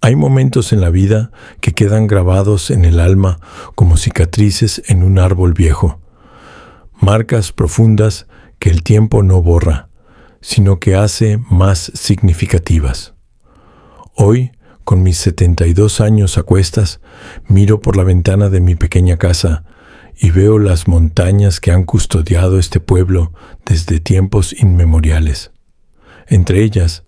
Hay momentos en la vida que quedan grabados en el alma como cicatrices en un árbol viejo, marcas profundas que el tiempo no borra, sino que hace más significativas. Hoy, con mis 72 años a cuestas, miro por la ventana de mi pequeña casa y veo las montañas que han custodiado este pueblo desde tiempos inmemoriales. Entre ellas,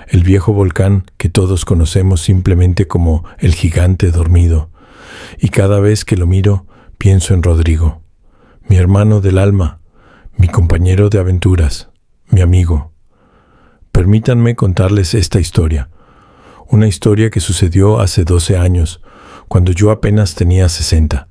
el viejo volcán que todos conocemos simplemente como el gigante dormido, y cada vez que lo miro pienso en Rodrigo, mi hermano del alma, mi compañero de aventuras, mi amigo. Permítanme contarles esta historia, una historia que sucedió hace 12 años, cuando yo apenas tenía 60.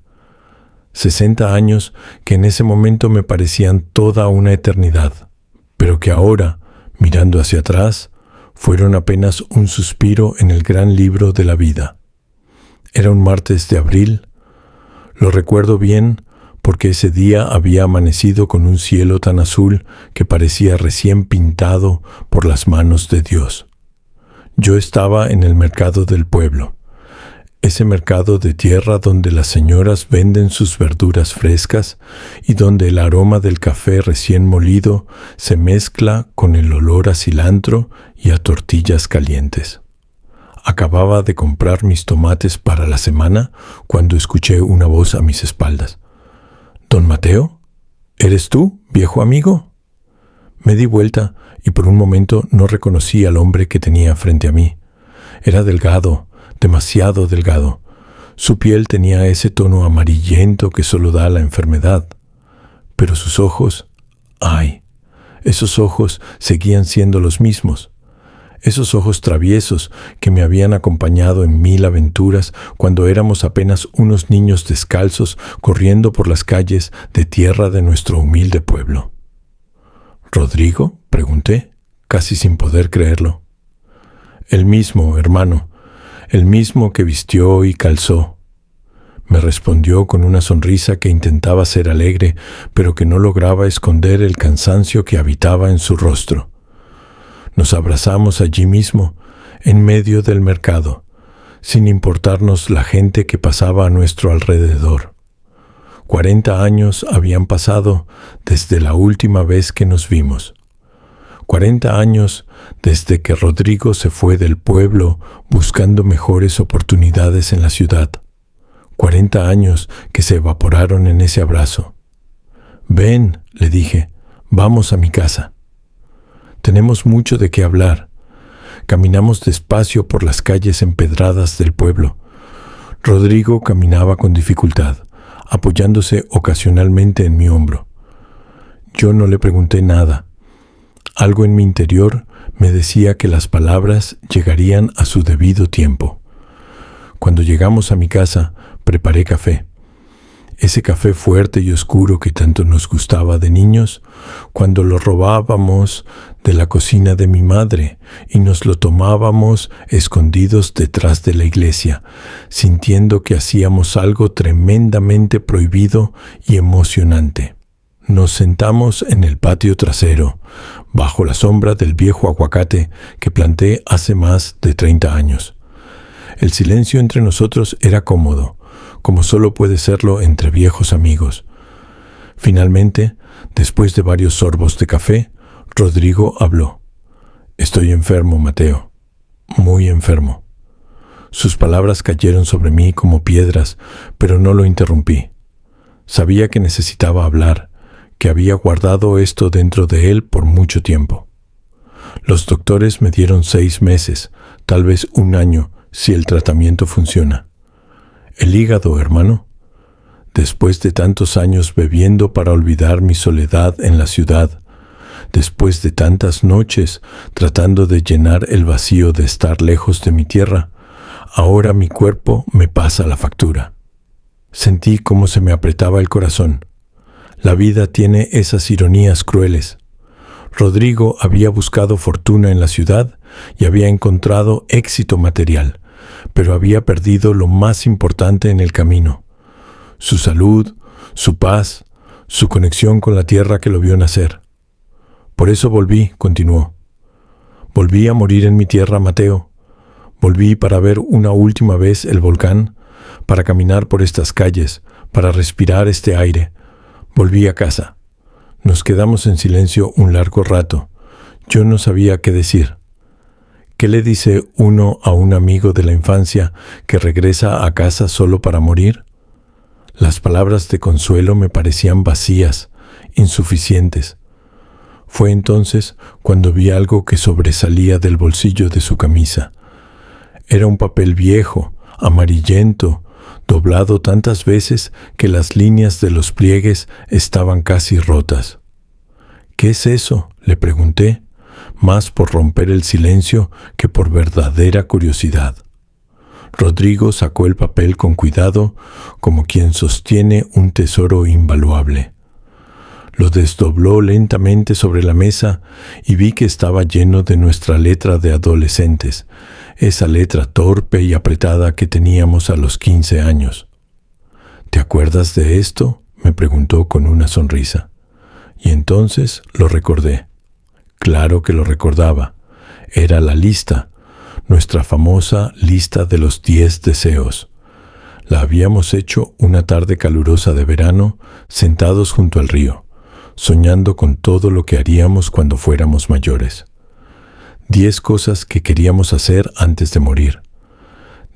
60 años que en ese momento me parecían toda una eternidad, pero que ahora, mirando hacia atrás, fueron apenas un suspiro en el gran libro de la vida. Era un martes de abril. Lo recuerdo bien porque ese día había amanecido con un cielo tan azul que parecía recién pintado por las manos de Dios. Yo estaba en el mercado del pueblo, ese mercado de tierra donde las señoras venden sus verduras frescas y donde el aroma del café recién molido se mezcla con el olor a cilantro y a tortillas calientes. Acababa de comprar mis tomates para la semana cuando escuché una voz a mis espaldas. «¿Don Mateo? ¿Eres tú, viejo amigo?» Me di vuelta y por un momento no reconocí al hombre que tenía frente a mí. Era delgado, demasiado delgado. Su piel tenía ese tono amarillento que solo da la enfermedad. Pero sus ojos, ¡ay! Esos ojos seguían siendo los mismos. Esos ojos traviesos que me habían acompañado en 1000 aventuras cuando éramos apenas unos niños descalzos corriendo por las calles de tierra de nuestro humilde pueblo. «¿Rodrigo?», pregunté, casi sin poder creerlo. «El mismo, hermano, el mismo que vistió y calzó», me respondió con una sonrisa que intentaba ser alegre, pero que no lograba esconder el cansancio que habitaba en su rostro. Nos abrazamos allí mismo, en medio del mercado, sin importarnos la gente que pasaba a nuestro alrededor. 40 años habían pasado desde la última vez que nos vimos. 40 años desde que Rodrigo se fue del pueblo buscando mejores oportunidades en la ciudad. 40 años que se evaporaron en ese abrazo. «Ven», le dije, «vamos a mi casa». Tenemos mucho de qué hablar. Caminamos despacio por las calles empedradas del pueblo. Rodrigo caminaba con dificultad, apoyándose ocasionalmente en mi hombro. Yo no le pregunté nada. Algo en mi interior me decía que las palabras llegarían a su debido tiempo. Cuando llegamos a mi casa, preparé café. Ese café fuerte y oscuro que tanto nos gustaba de niños, cuando lo robábamos de la cocina de mi madre y nos lo tomábamos escondidos detrás de la iglesia, sintiendo que hacíamos algo tremendamente prohibido y emocionante. Nos sentamos en el patio trasero, bajo la sombra del viejo aguacate que planté hace más de 30 años. El silencio entre nosotros era cómodo, como solo puede serlo entre viejos amigos. Finalmente, después de varios sorbos de café, Rodrigo habló. «Estoy enfermo, Mateo, muy enfermo». Sus palabras cayeron sobre mí como piedras, pero no lo interrumpí. Sabía que necesitaba hablar, que había guardado esto dentro de él por mucho tiempo. Los doctores me dieron 6 meses, tal vez 1 año, si el tratamiento funciona. El hígado, hermano. Después de tantos años bebiendo para olvidar mi soledad en la ciudad, después de tantas noches tratando de llenar el vacío de estar lejos de mi tierra, ahora mi cuerpo me pasa la factura. Sentí cómo se me apretaba el corazón. La vida tiene esas ironías crueles. Rodrigo había buscado fortuna en la ciudad y había encontrado éxito material, pero había perdido lo más importante en el camino: su salud, su paz, su conexión con la tierra que lo vio nacer. «Por eso volví», continuó. «Volví a morir en mi tierra, Mateo. Volví para ver una última vez el volcán, para caminar por estas calles, para respirar este aire. Volví a casa. Nos quedamos en silencio un largo rato. Yo no sabía qué decir. ¿Qué le dice uno a un amigo de la infancia que regresa a casa solo para morir? Las palabras de consuelo me parecían vacías, insuficientes. Fue entonces cuando vi algo que sobresalía del bolsillo de su camisa. Era un papel viejo, amarillento, doblado tantas veces que las líneas de los pliegues estaban casi rotas. ¿Qué es eso?, le pregunté, más por romper el silencio que por verdadera curiosidad. Rodrigo sacó el papel con cuidado, como quien sostiene un tesoro invaluable. Lo desdobló lentamente sobre la mesa y vi que estaba lleno de nuestra letra de adolescentes, esa letra torpe y apretada que teníamos a los 15 años. ¿Te acuerdas de esto?, me preguntó con una sonrisa. Y entonces lo recordé. Claro que lo recordaba. Era la lista, nuestra famosa lista de los 10 deseos. La habíamos hecho una tarde calurosa de verano, sentados junto al río, soñando con todo lo que haríamos cuando fuéramos mayores. 10 cosas que queríamos hacer antes de morir.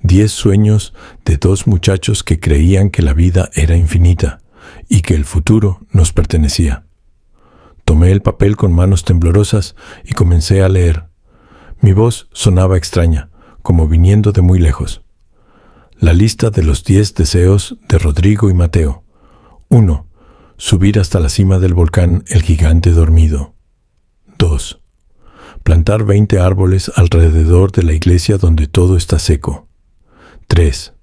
10 sueños de 2 muchachos que creían que la vida era infinita y que el futuro nos pertenecía. Tomé el papel con manos temblorosas y comencé a leer. Mi voz sonaba extraña, como viniendo de muy lejos. La lista de los 10 deseos de Rodrigo y Mateo. 1. Subir hasta la cima del volcán El Gigante Dormido. 2. Plantar 20 árboles alrededor de la iglesia donde todo está seco. 3.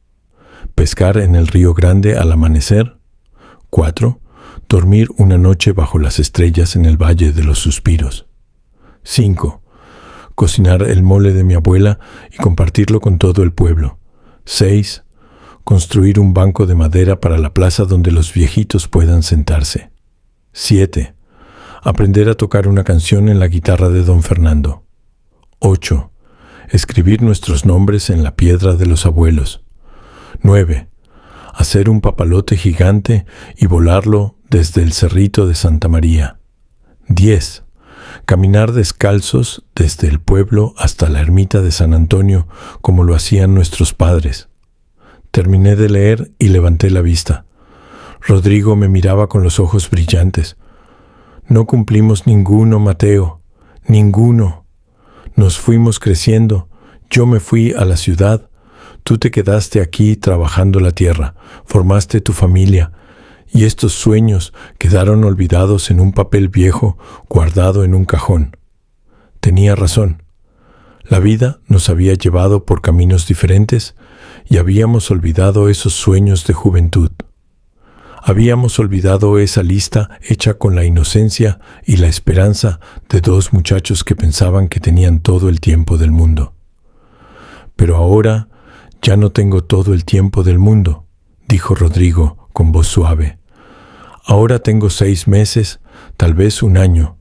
Pescar en el río Grande al amanecer. 4. Dormir una noche bajo las estrellas en el Valle de los Suspiros. 5. Cocinar el mole de mi abuela y compartirlo con todo el pueblo. 6. Construir un banco de madera para la plaza donde los viejitos puedan sentarse. 7. Aprender a tocar una canción en la guitarra de don Fernando. 8. Escribir nuestros nombres en la piedra de los abuelos. 9. Hacer un papalote gigante y volarlo desde el cerrito de Santa María. 10. Caminar descalzos desde el pueblo hasta la ermita de San Antonio, como lo hacían nuestros padres. Terminé de leer y levanté la vista. Rodrigo me miraba con los ojos brillantes. No cumplimos ninguno, Mateo, ninguno. Nos fuimos creciendo. Yo me fui a la ciudad. Tú te quedaste aquí trabajando la tierra, formaste tu familia, y estos sueños quedaron olvidados en un papel viejo guardado en un cajón. Tenía razón. La vida nos había llevado por caminos diferentes y habíamos olvidado esos sueños de juventud. Habíamos olvidado esa lista hecha con la inocencia y la esperanza de 2 muchachos que pensaban que tenían todo el tiempo del mundo. Pero ahora ya no tengo todo el tiempo del mundo, dijo Rodrigo con voz suave. Ahora tengo 6 meses, tal vez 1 año,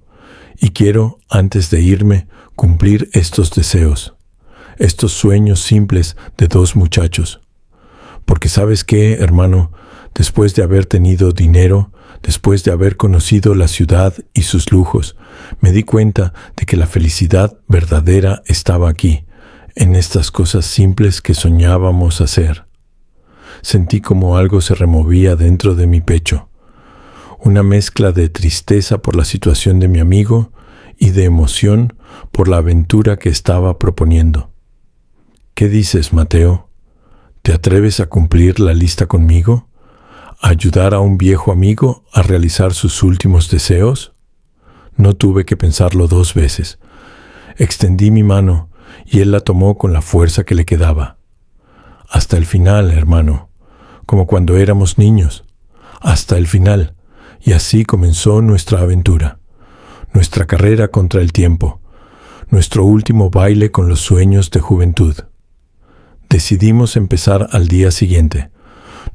y quiero, antes de irme, cumplir estos deseos, estos sueños simples de 2 muchachos. Porque ¿sabes qué, hermano? Después de haber tenido dinero, después de haber conocido la ciudad y sus lujos, me di cuenta de que la felicidad verdadera estaba aquí, en estas cosas simples que soñábamos hacer. Sentí como algo se removía dentro de mi pecho, una mezcla de tristeza por la situación de mi amigo y de emoción por la aventura que estaba proponiendo. ¿Qué dices, Mateo? ¿Te atreves a cumplir la lista conmigo? ¿A ayudar a un viejo amigo a realizar sus últimos deseos? No tuve que pensarlo 2 veces. Extendí mi mano y él la tomó con la fuerza que le quedaba. Hasta el final, hermano, como cuando éramos niños. Hasta el final. Y así comenzó nuestra aventura, nuestra carrera contra el tiempo, nuestro último baile con los sueños de juventud. Decidimos empezar al día siguiente.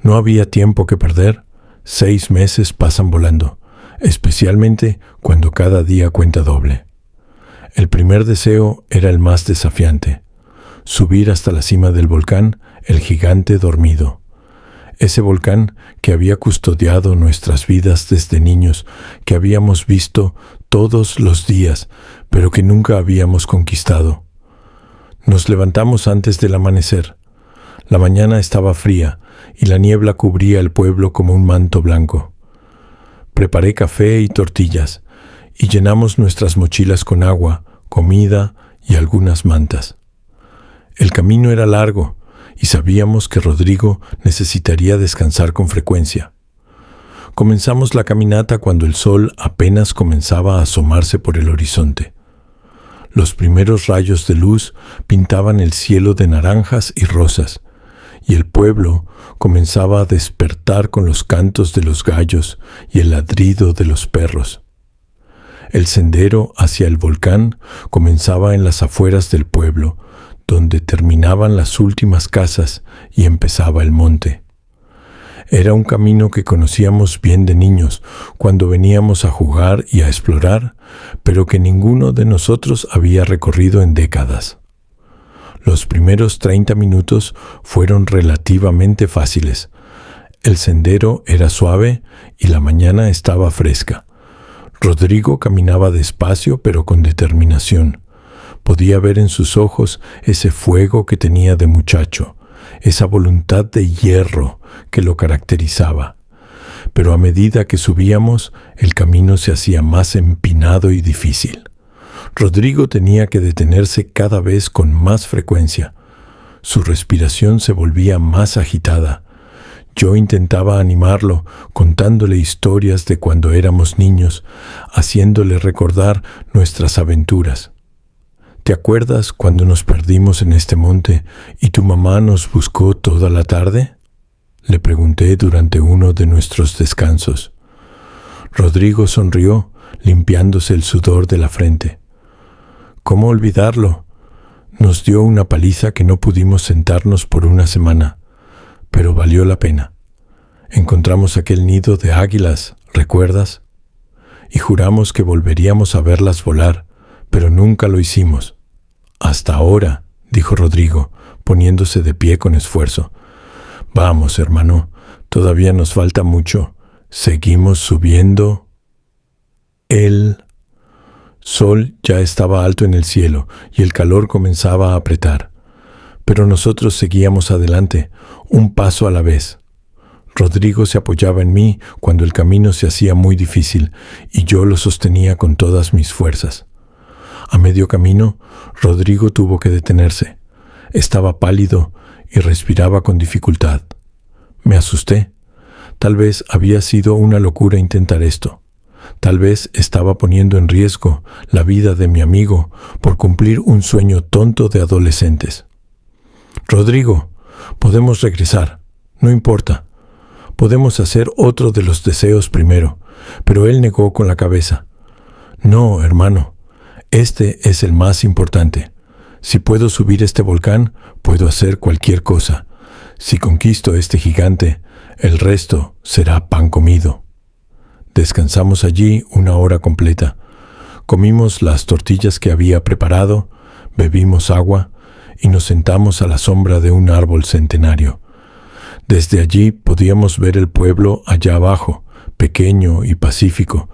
No había tiempo que perder. 6 meses pasan volando, especialmente cuando cada día cuenta doble. El primer deseo era el más desafiante. subir hasta la cima del volcán el gigante dormido. Ese volcán que había custodiado nuestras vidas desde niños, que habíamos visto todos los días, pero que nunca habíamos conquistado. Nos levantamos antes del amanecer. La mañana estaba fría y la niebla cubría el pueblo como un manto blanco. Preparé café y tortillas y llenamos nuestras mochilas con agua, comida y algunas mantas. El camino era largo y sabíamos que Rodrigo necesitaría descansar con frecuencia. Comenzamos la caminata cuando el sol apenas comenzaba a asomarse por el horizonte. Los primeros rayos de luz pintaban el cielo de naranjas y rosas, y el pueblo comenzaba a despertar con los cantos de los gallos y el ladrido de los perros. El sendero hacia el volcán comenzaba en las afueras del pueblo, donde terminaban las últimas casas y empezaba el monte. Era un camino que conocíamos bien de niños, cuando veníamos a jugar y a explorar, pero que ninguno de nosotros había recorrido en décadas. Los primeros 30 minutos fueron relativamente fáciles. El sendero era suave y la mañana estaba fresca. Rodrigo caminaba despacio pero con determinación. Podía ver en sus ojos ese fuego que tenía de muchacho, esa voluntad de hierro que lo caracterizaba. Pero a medida que subíamos, el camino se hacía más empinado y difícil. Rodrigo tenía que detenerse cada vez con más frecuencia. Su respiración se volvía más agitada. Yo intentaba animarlo, contándole historias de cuando éramos niños, haciéndole recordar nuestras aventuras. ¿Te acuerdas cuando nos perdimos en este monte y tu mamá nos buscó toda la tarde?, le pregunté durante uno de nuestros descansos. Rodrigo sonrió, limpiándose el sudor de la frente. ¿Cómo olvidarlo? Nos dio una paliza que no pudimos sentarnos por una semana, pero valió la pena. Encontramos aquel nido de águilas, ¿recuerdas? Y juramos que volveríamos a verlas volar, pero nunca lo hicimos. Hasta ahora, dijo Rodrigo, poniéndose de pie con esfuerzo. Vamos, hermano, todavía nos falta mucho. Seguimos subiendo. El sol ya estaba alto en el cielo y el calor comenzaba a apretar. Pero nosotros seguíamos adelante, un paso a la vez. Rodrigo se apoyaba en mí cuando el camino se hacía muy difícil y yo lo sostenía con todas mis fuerzas. A medio camino, Rodrigo tuvo que detenerse. Estaba pálido y respiraba con dificultad. Me asusté. Tal vez había sido una locura intentar esto. Tal vez estaba poniendo en riesgo la vida de mi amigo por cumplir un sueño tonto de adolescentes. Rodrigo, podemos regresar. No importa. Podemos hacer otro de los deseos primero. Pero él negó con la cabeza. No, hermano. Este es el más importante. Si puedo subir este volcán, puedo hacer cualquier cosa. Si conquisto este gigante, el resto será pan comido. Descansamos allí una hora completa. Comimos las tortillas que había preparado, bebimos agua y nos sentamos a la sombra de un árbol centenario. Desde allí podíamos ver el pueblo allá abajo, pequeño y pacífico,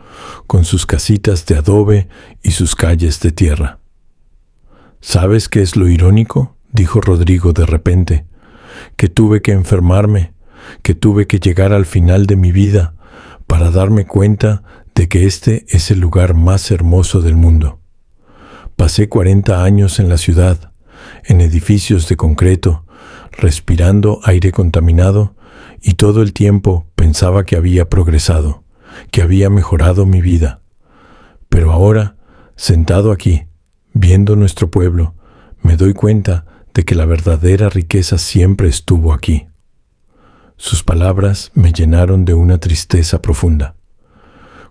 con sus casitas de adobe y sus calles de tierra. ¿Sabes qué es lo irónico?, dijo Rodrigo de repente. Que tuve que enfermarme, que tuve que llegar al final de mi vida para darme cuenta de que este es el lugar más hermoso del mundo. Pasé 40 años en la ciudad, en edificios de concreto, respirando aire contaminado, y todo el tiempo pensaba que había progresado, que había mejorado mi vida. Pero ahora, sentado aquí, viendo nuestro pueblo, me doy cuenta de que la verdadera riqueza siempre estuvo aquí. Sus palabras me llenaron de una tristeza profunda.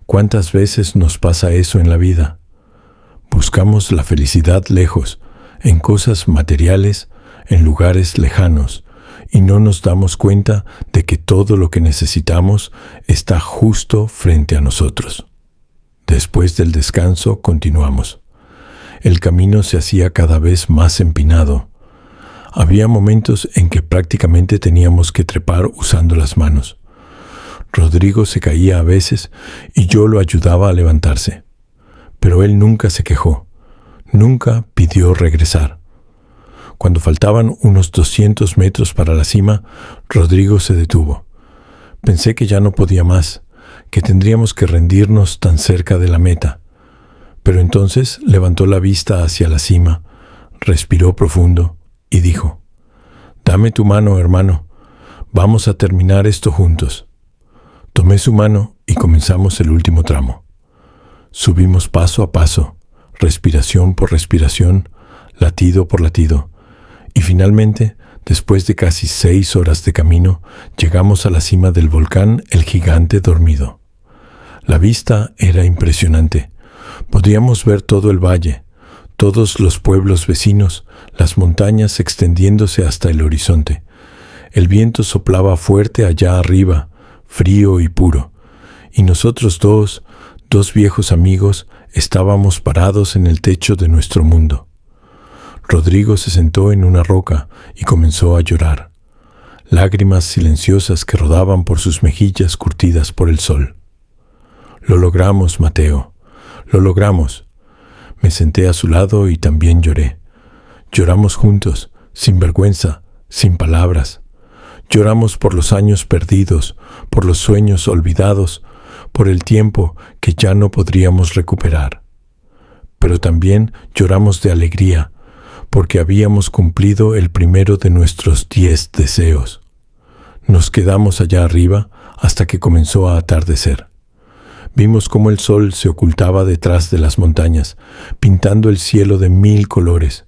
¿Cuántas veces nos pasa eso en la vida? Buscamos la felicidad lejos, en cosas materiales, en lugares lejanos, y no nos damos cuenta de que todo lo que necesitamos está justo frente a nosotros. Después del descanso continuamos. El camino se hacía cada vez más empinado. Había momentos en que prácticamente teníamos que trepar usando las manos. Rodrigo se caía a veces y yo lo ayudaba a levantarse. Pero él nunca se quejó, nunca pidió regresar. Cuando faltaban unos 200 metros para la cima, Rodrigo se detuvo. Pensé que ya no podía más, que tendríamos que rendirnos tan cerca de la meta. Pero entonces levantó la vista hacia la cima, respiró profundo y dijo: «Dame tu mano, hermano. Vamos a terminar esto juntos». Tomé su mano y comenzamos el último tramo. Subimos paso a paso, respiración por respiración, latido por latido, y finalmente, después de casi 6 horas de camino, llegamos a la cima del volcán El Gigante Dormido. La vista era impresionante. Podíamos ver todo el valle, todos los pueblos vecinos, las montañas extendiéndose hasta el horizonte. El viento soplaba fuerte allá arriba, frío y puro, y nosotros dos viejos amigos, estábamos parados en el techo de nuestro mundo. Rodrigo se sentó en una roca y comenzó a llorar, lágrimas silenciosas que rodaban por sus mejillas curtidas por el sol. «Lo logramos, Mateo, lo logramos». Me senté a su lado y también lloré. Lloramos juntos, sin vergüenza, sin palabras. Lloramos por los años perdidos, por los sueños olvidados, por el tiempo que ya no podríamos recuperar. Pero también lloramos de alegría, porque habíamos cumplido el primero de nuestros 10 deseos. Nos quedamos allá arriba hasta que comenzó a atardecer. Vimos cómo el sol se ocultaba detrás de las montañas, pintando el cielo de 1000 colores.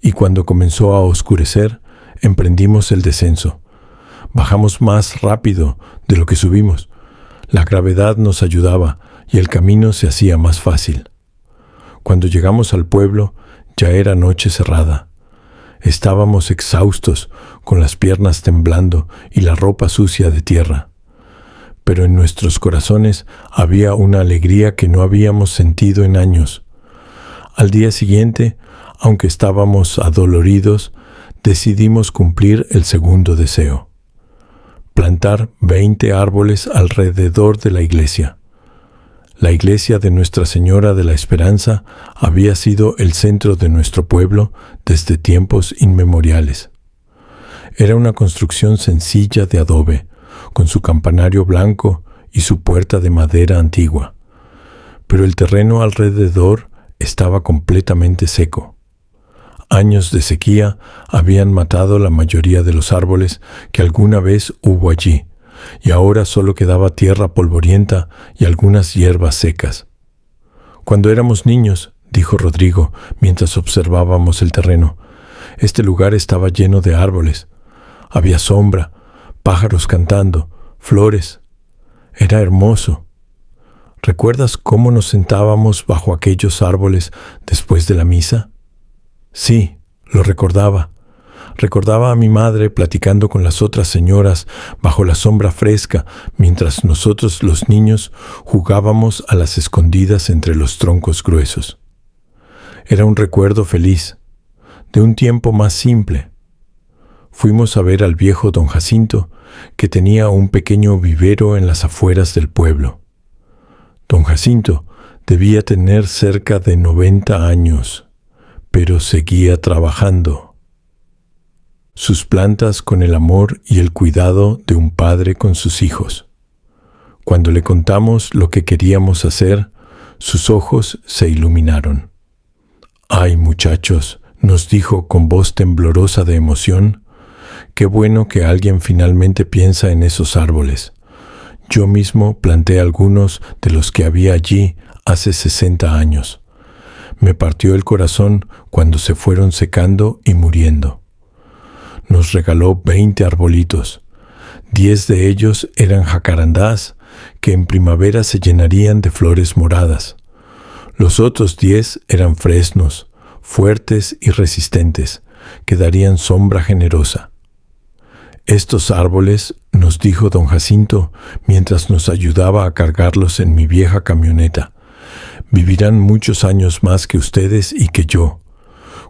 Y cuando comenzó a oscurecer, emprendimos el descenso. Bajamos más rápido de lo que subimos. La gravedad nos ayudaba y el camino se hacía más fácil. Cuando llegamos al pueblo, ya era noche cerrada. Estábamos exhaustos, con las piernas temblando y la ropa sucia de tierra. Pero en nuestros corazones había una alegría que no habíamos sentido en años. Al día siguiente, aunque estábamos adoloridos, decidimos cumplir el segundo deseo: plantar 20 árboles alrededor de la iglesia. La iglesia de Nuestra Señora de la Esperanza había sido el centro de nuestro pueblo desde tiempos inmemoriales. Era una construcción sencilla de adobe, con su campanario blanco y su puerta de madera antigua. Pero el terreno alrededor estaba completamente seco. Años de sequía habían matado la mayoría de los árboles que alguna vez hubo allí, y ahora solo quedaba tierra polvorienta y algunas hierbas secas. «Cuando éramos niños», dijo Rodrigo mientras observábamos el terreno, «este lugar estaba lleno de árboles. Había sombra, pájaros cantando, flores. Era hermoso. ¿Recuerdas cómo nos sentábamos bajo aquellos árboles después de la misa?» Sí, lo recordaba. Recordaba a mi madre platicando con las otras señoras bajo la sombra fresca, mientras nosotros los niños jugábamos a las escondidas entre los troncos gruesos. Era un recuerdo feliz, de un tiempo más simple. Fuimos a ver al viejo don Jacinto, que tenía un pequeño vivero en las afueras del pueblo. Don Jacinto debía tener cerca de 90 años, pero seguía trabajando. Sus plantas con el amor y el cuidado de un padre con sus hijos. Cuando le contamos lo que queríamos hacer, sus ojos se iluminaron. «Ay, muchachos», nos dijo con voz temblorosa de emoción, «qué bueno que alguien finalmente piensa en esos árboles. Yo mismo planté algunos de los que había allí hace 60 años. Me partió el corazón cuando se fueron secando y muriendo. Nos regaló 20 arbolitos. 10 de ellos eran jacarandás que en primavera se llenarían de flores moradas. Los otros 10 eran fresnos, fuertes y resistentes, que darían sombra generosa. Estos árboles, nos dijo don Jacinto mientras nos ayudaba a cargarlos en mi vieja camioneta, vivirán muchos años más que ustedes y que yo.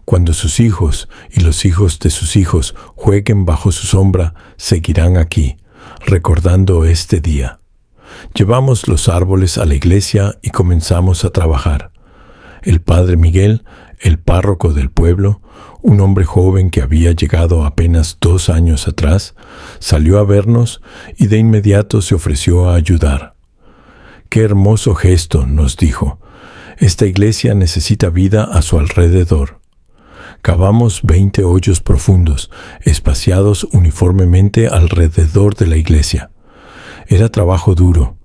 Cuando sus hijos y los hijos de sus hijos jueguen bajo su sombra, seguirán aquí, recordando este día. Llevamos los árboles a la iglesia y comenzamos a trabajar. El padre Miguel, el párroco del pueblo, un hombre joven que había llegado apenas 2 años atrás, salió a vernos y de inmediato se ofreció a ayudar. «Qué hermoso gesto», nos dijo. «Esta iglesia necesita vida a su alrededor». Cavamos 20 hoyos profundos, espaciados uniformemente alrededor de la iglesia. Era trabajo duro.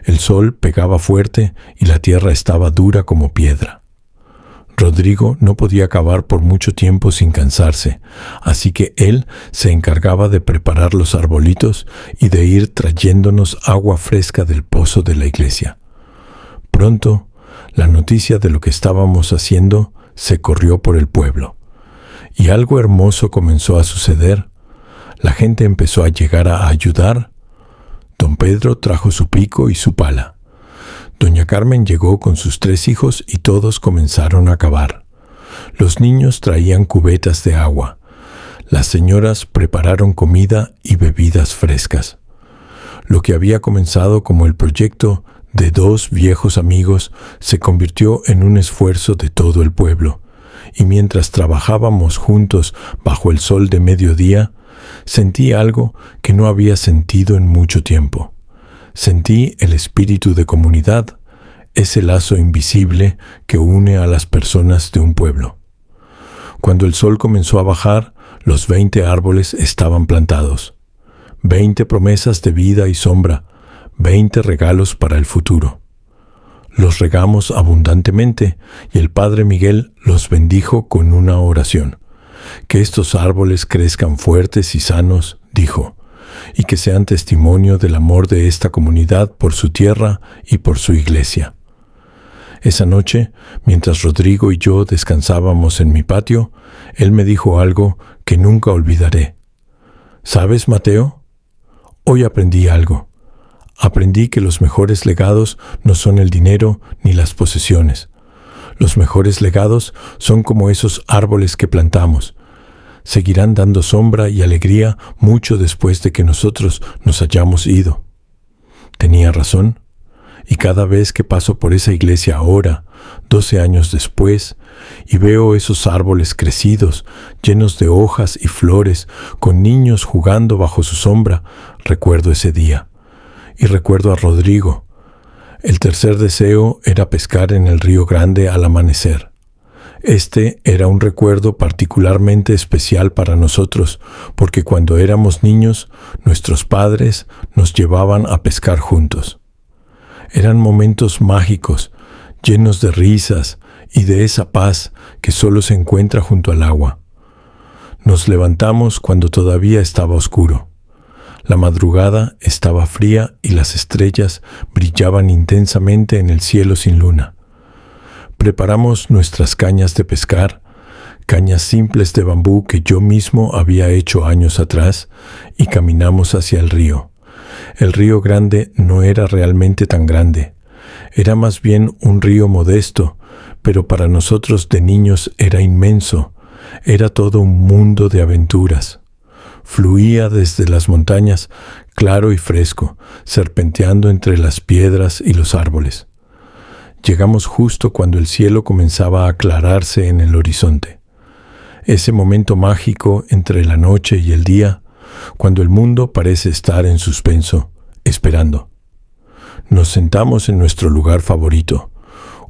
El sol pegaba fuerte y la tierra estaba dura como piedra. Rodrigo no podía cavar por mucho tiempo sin cansarse, así que él se encargaba de preparar los arbolitos y de ir trayéndonos agua fresca del pozo de la iglesia. Pronto, la noticia de lo que estábamos haciendo se corrió por el pueblo. Y algo hermoso comenzó a suceder. La gente empezó a llegar a ayudar. Don Pedro trajo su pico y su pala. Doña Carmen llegó con sus 3 hijos y todos comenzaron a cavar. Los niños traían cubetas de agua. Las señoras prepararon comida y bebidas frescas. Lo que había comenzado como el proyecto de 2 viejos amigos se convirtió en un esfuerzo de todo el pueblo. Y mientras trabajábamos juntos bajo el sol de mediodía, sentí algo que no había sentido en mucho tiempo. Sentí el espíritu de comunidad, ese lazo invisible que une a las personas de un pueblo. Cuando el sol comenzó a bajar, los 20 árboles estaban plantados. 20 promesas de vida y sombra, 20 regalos para el futuro. Los regamos abundantemente y el Padre Miguel los bendijo con una oración. Que estos árboles crezcan fuertes y sanos, dijo, y que sean testimonio del amor de esta comunidad por su tierra y por su iglesia. Esa noche, mientras Rodrigo y yo descansábamos en mi patio, él me dijo algo que nunca olvidaré. ¿Sabes, Mateo? Hoy aprendí algo. Aprendí que los mejores legados no son el dinero ni las posesiones. Los mejores legados son como esos árboles que plantamos. Seguirán dando sombra y alegría mucho después de que nosotros nos hayamos ido. Tenía razón, y cada vez que paso por esa iglesia ahora, 12 años después, y veo esos árboles crecidos, llenos de hojas y flores, con niños jugando bajo su sombra, recuerdo ese día. Y recuerdo a Rodrigo. El tercer deseo era pescar en el río Grande al amanecer. Este era un recuerdo particularmente especial para nosotros, porque cuando éramos niños, nuestros padres nos llevaban a pescar juntos. Eran momentos mágicos, llenos de risas y de esa paz que solo se encuentra junto al agua. Nos levantamos cuando todavía estaba oscuro. La madrugada estaba fría y las estrellas brillaban intensamente en el cielo sin luna. Preparamos nuestras cañas de pescar, cañas simples de bambú que yo mismo había hecho años atrás, y caminamos hacia el río. El río Grande no era realmente tan grande. Era más bien un río modesto, pero para nosotros de niños era inmenso. Era todo un mundo de aventuras. Fluía desde las montañas, claro y fresco, serpenteando entre las piedras y los árboles. Llegamos justo cuando el cielo comenzaba a aclararse en el horizonte. Ese momento mágico entre la noche y el día, cuando el mundo parece estar en suspenso, esperando. Nos sentamos en nuestro lugar favorito,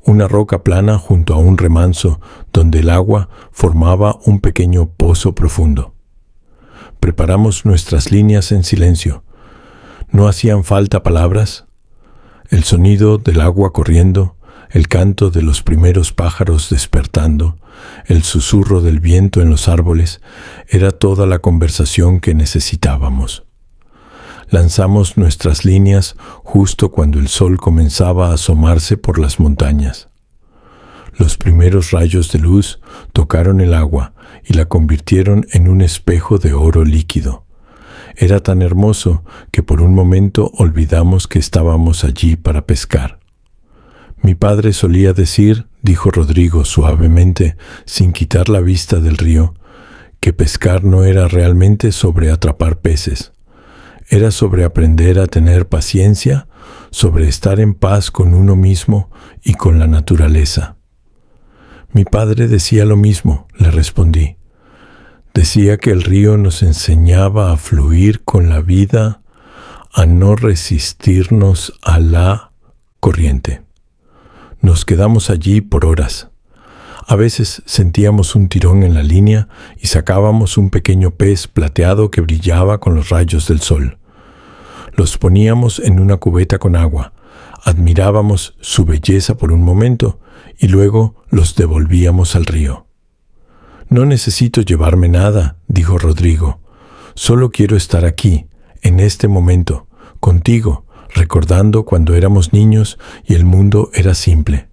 una roca plana junto a un remanso donde el agua formaba un pequeño pozo profundo. Preparamos nuestras líneas en silencio. No hacían falta palabras. El sonido del agua corriendo, el canto de los primeros pájaros despertando, el susurro del viento en los árboles, era toda la conversación que necesitábamos. Lanzamos nuestras líneas justo cuando el sol comenzaba a asomarse por las montañas. Los primeros rayos de luz tocaron el agua y la convirtieron en un espejo de oro líquido. Era tan hermoso que por un momento olvidamos que estábamos allí para pescar. Mi padre solía decir, dijo Rodrigo suavemente, sin quitar la vista del río, que pescar no era realmente sobre atrapar peces. Era sobre aprender a tener paciencia, sobre estar en paz con uno mismo y con la naturaleza. Mi padre decía lo mismo, le respondí. Decía que el río nos enseñaba a fluir con la vida, a no resistirnos a la corriente. Nos quedamos allí por horas. A veces sentíamos un tirón en la línea y sacábamos un pequeño pez plateado que brillaba con los rayos del sol. Los poníamos en una cubeta con agua, admirábamos su belleza por un momento y luego los devolvíamos al río. «No necesito llevarme nada», dijo Rodrigo. «Solo quiero estar aquí, en este momento, contigo, recordando cuando éramos niños y el mundo era simple».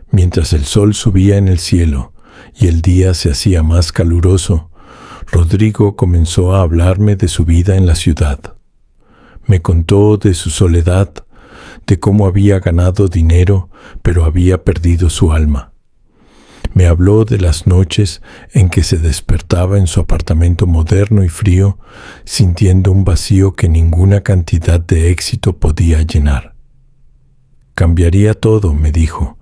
Mientras el sol subía en el cielo y el día se hacía más caluroso, Rodrigo comenzó a hablarme de su vida en la ciudad. Me contó de su soledad, de cómo había ganado dinero, pero había perdido su alma. Me habló de las noches en que se despertaba en su apartamento moderno y frío, sintiendo un vacío que ninguna cantidad de éxito podía llenar. Cambiaría todo, me dijo,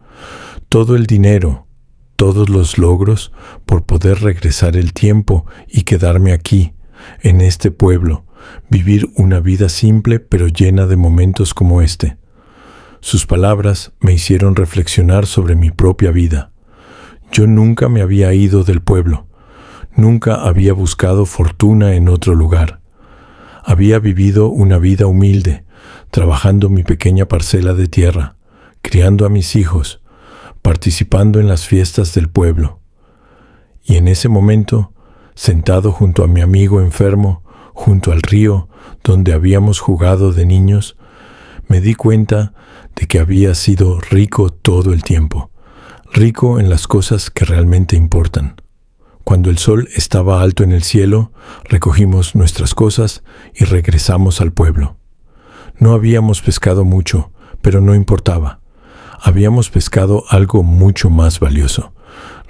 todo el dinero, todos los logros, por poder regresar el tiempo y quedarme aquí, en este pueblo, vivir una vida simple pero llena de momentos como este. Sus palabras me hicieron reflexionar sobre mi propia vida. Yo nunca me había ido del pueblo, nunca había buscado fortuna en otro lugar. Había vivido una vida humilde, trabajando mi pequeña parcela de tierra, criando a mis hijos, participando en las fiestas del pueblo. Y en ese momento, sentado junto a mi amigo enfermo, junto al río donde habíamos jugado de niños, me di cuenta de que había sido rico todo el tiempo. Rico en las cosas que realmente importan. Cuando el sol estaba alto en el cielo, recogimos nuestras cosas y regresamos al pueblo. No habíamos pescado mucho, pero no importaba. Habíamos pescado algo mucho más valioso.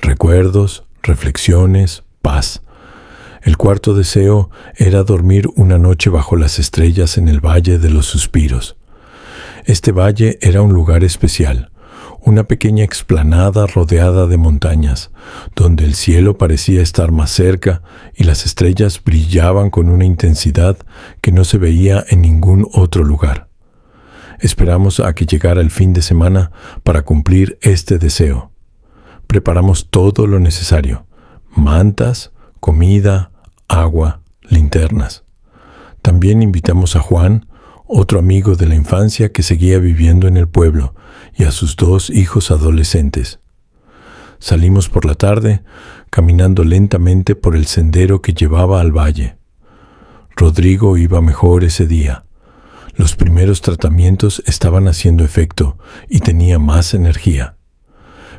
Recuerdos, reflexiones, paz. El cuarto deseo era dormir una noche bajo las estrellas en el Valle de los Suspiros. Este valle era un lugar especial. Una pequeña explanada rodeada de montañas, donde el cielo parecía estar más cerca y las estrellas brillaban con una intensidad que no se veía en ningún otro lugar. Esperamos a que llegara el fin de semana para cumplir este deseo. Preparamos todo lo necesario: mantas, comida, agua, linternas. También invitamos a Juan, otro amigo de la infancia que seguía viviendo en el pueblo, y a sus 2 hijos adolescentes. Salimos por la tarde, caminando lentamente por el sendero que llevaba al valle. Rodrigo iba mejor ese día. Los primeros tratamientos estaban haciendo efecto y tenía más energía.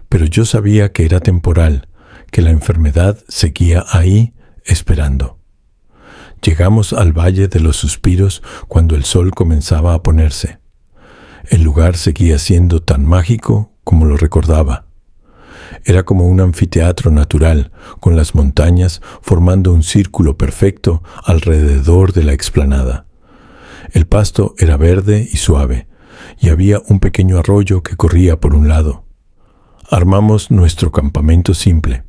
Pero yo sabía que era temporal, que la enfermedad seguía ahí esperando. Llegamos al Valle de los Suspiros cuando el sol comenzaba a ponerse. El lugar seguía siendo tan mágico como lo recordaba. Era como un anfiteatro natural, con las montañas formando un círculo perfecto alrededor de la explanada. El pasto era verde y suave, y había un pequeño arroyo que corría por un lado. Armamos nuestro campamento simple.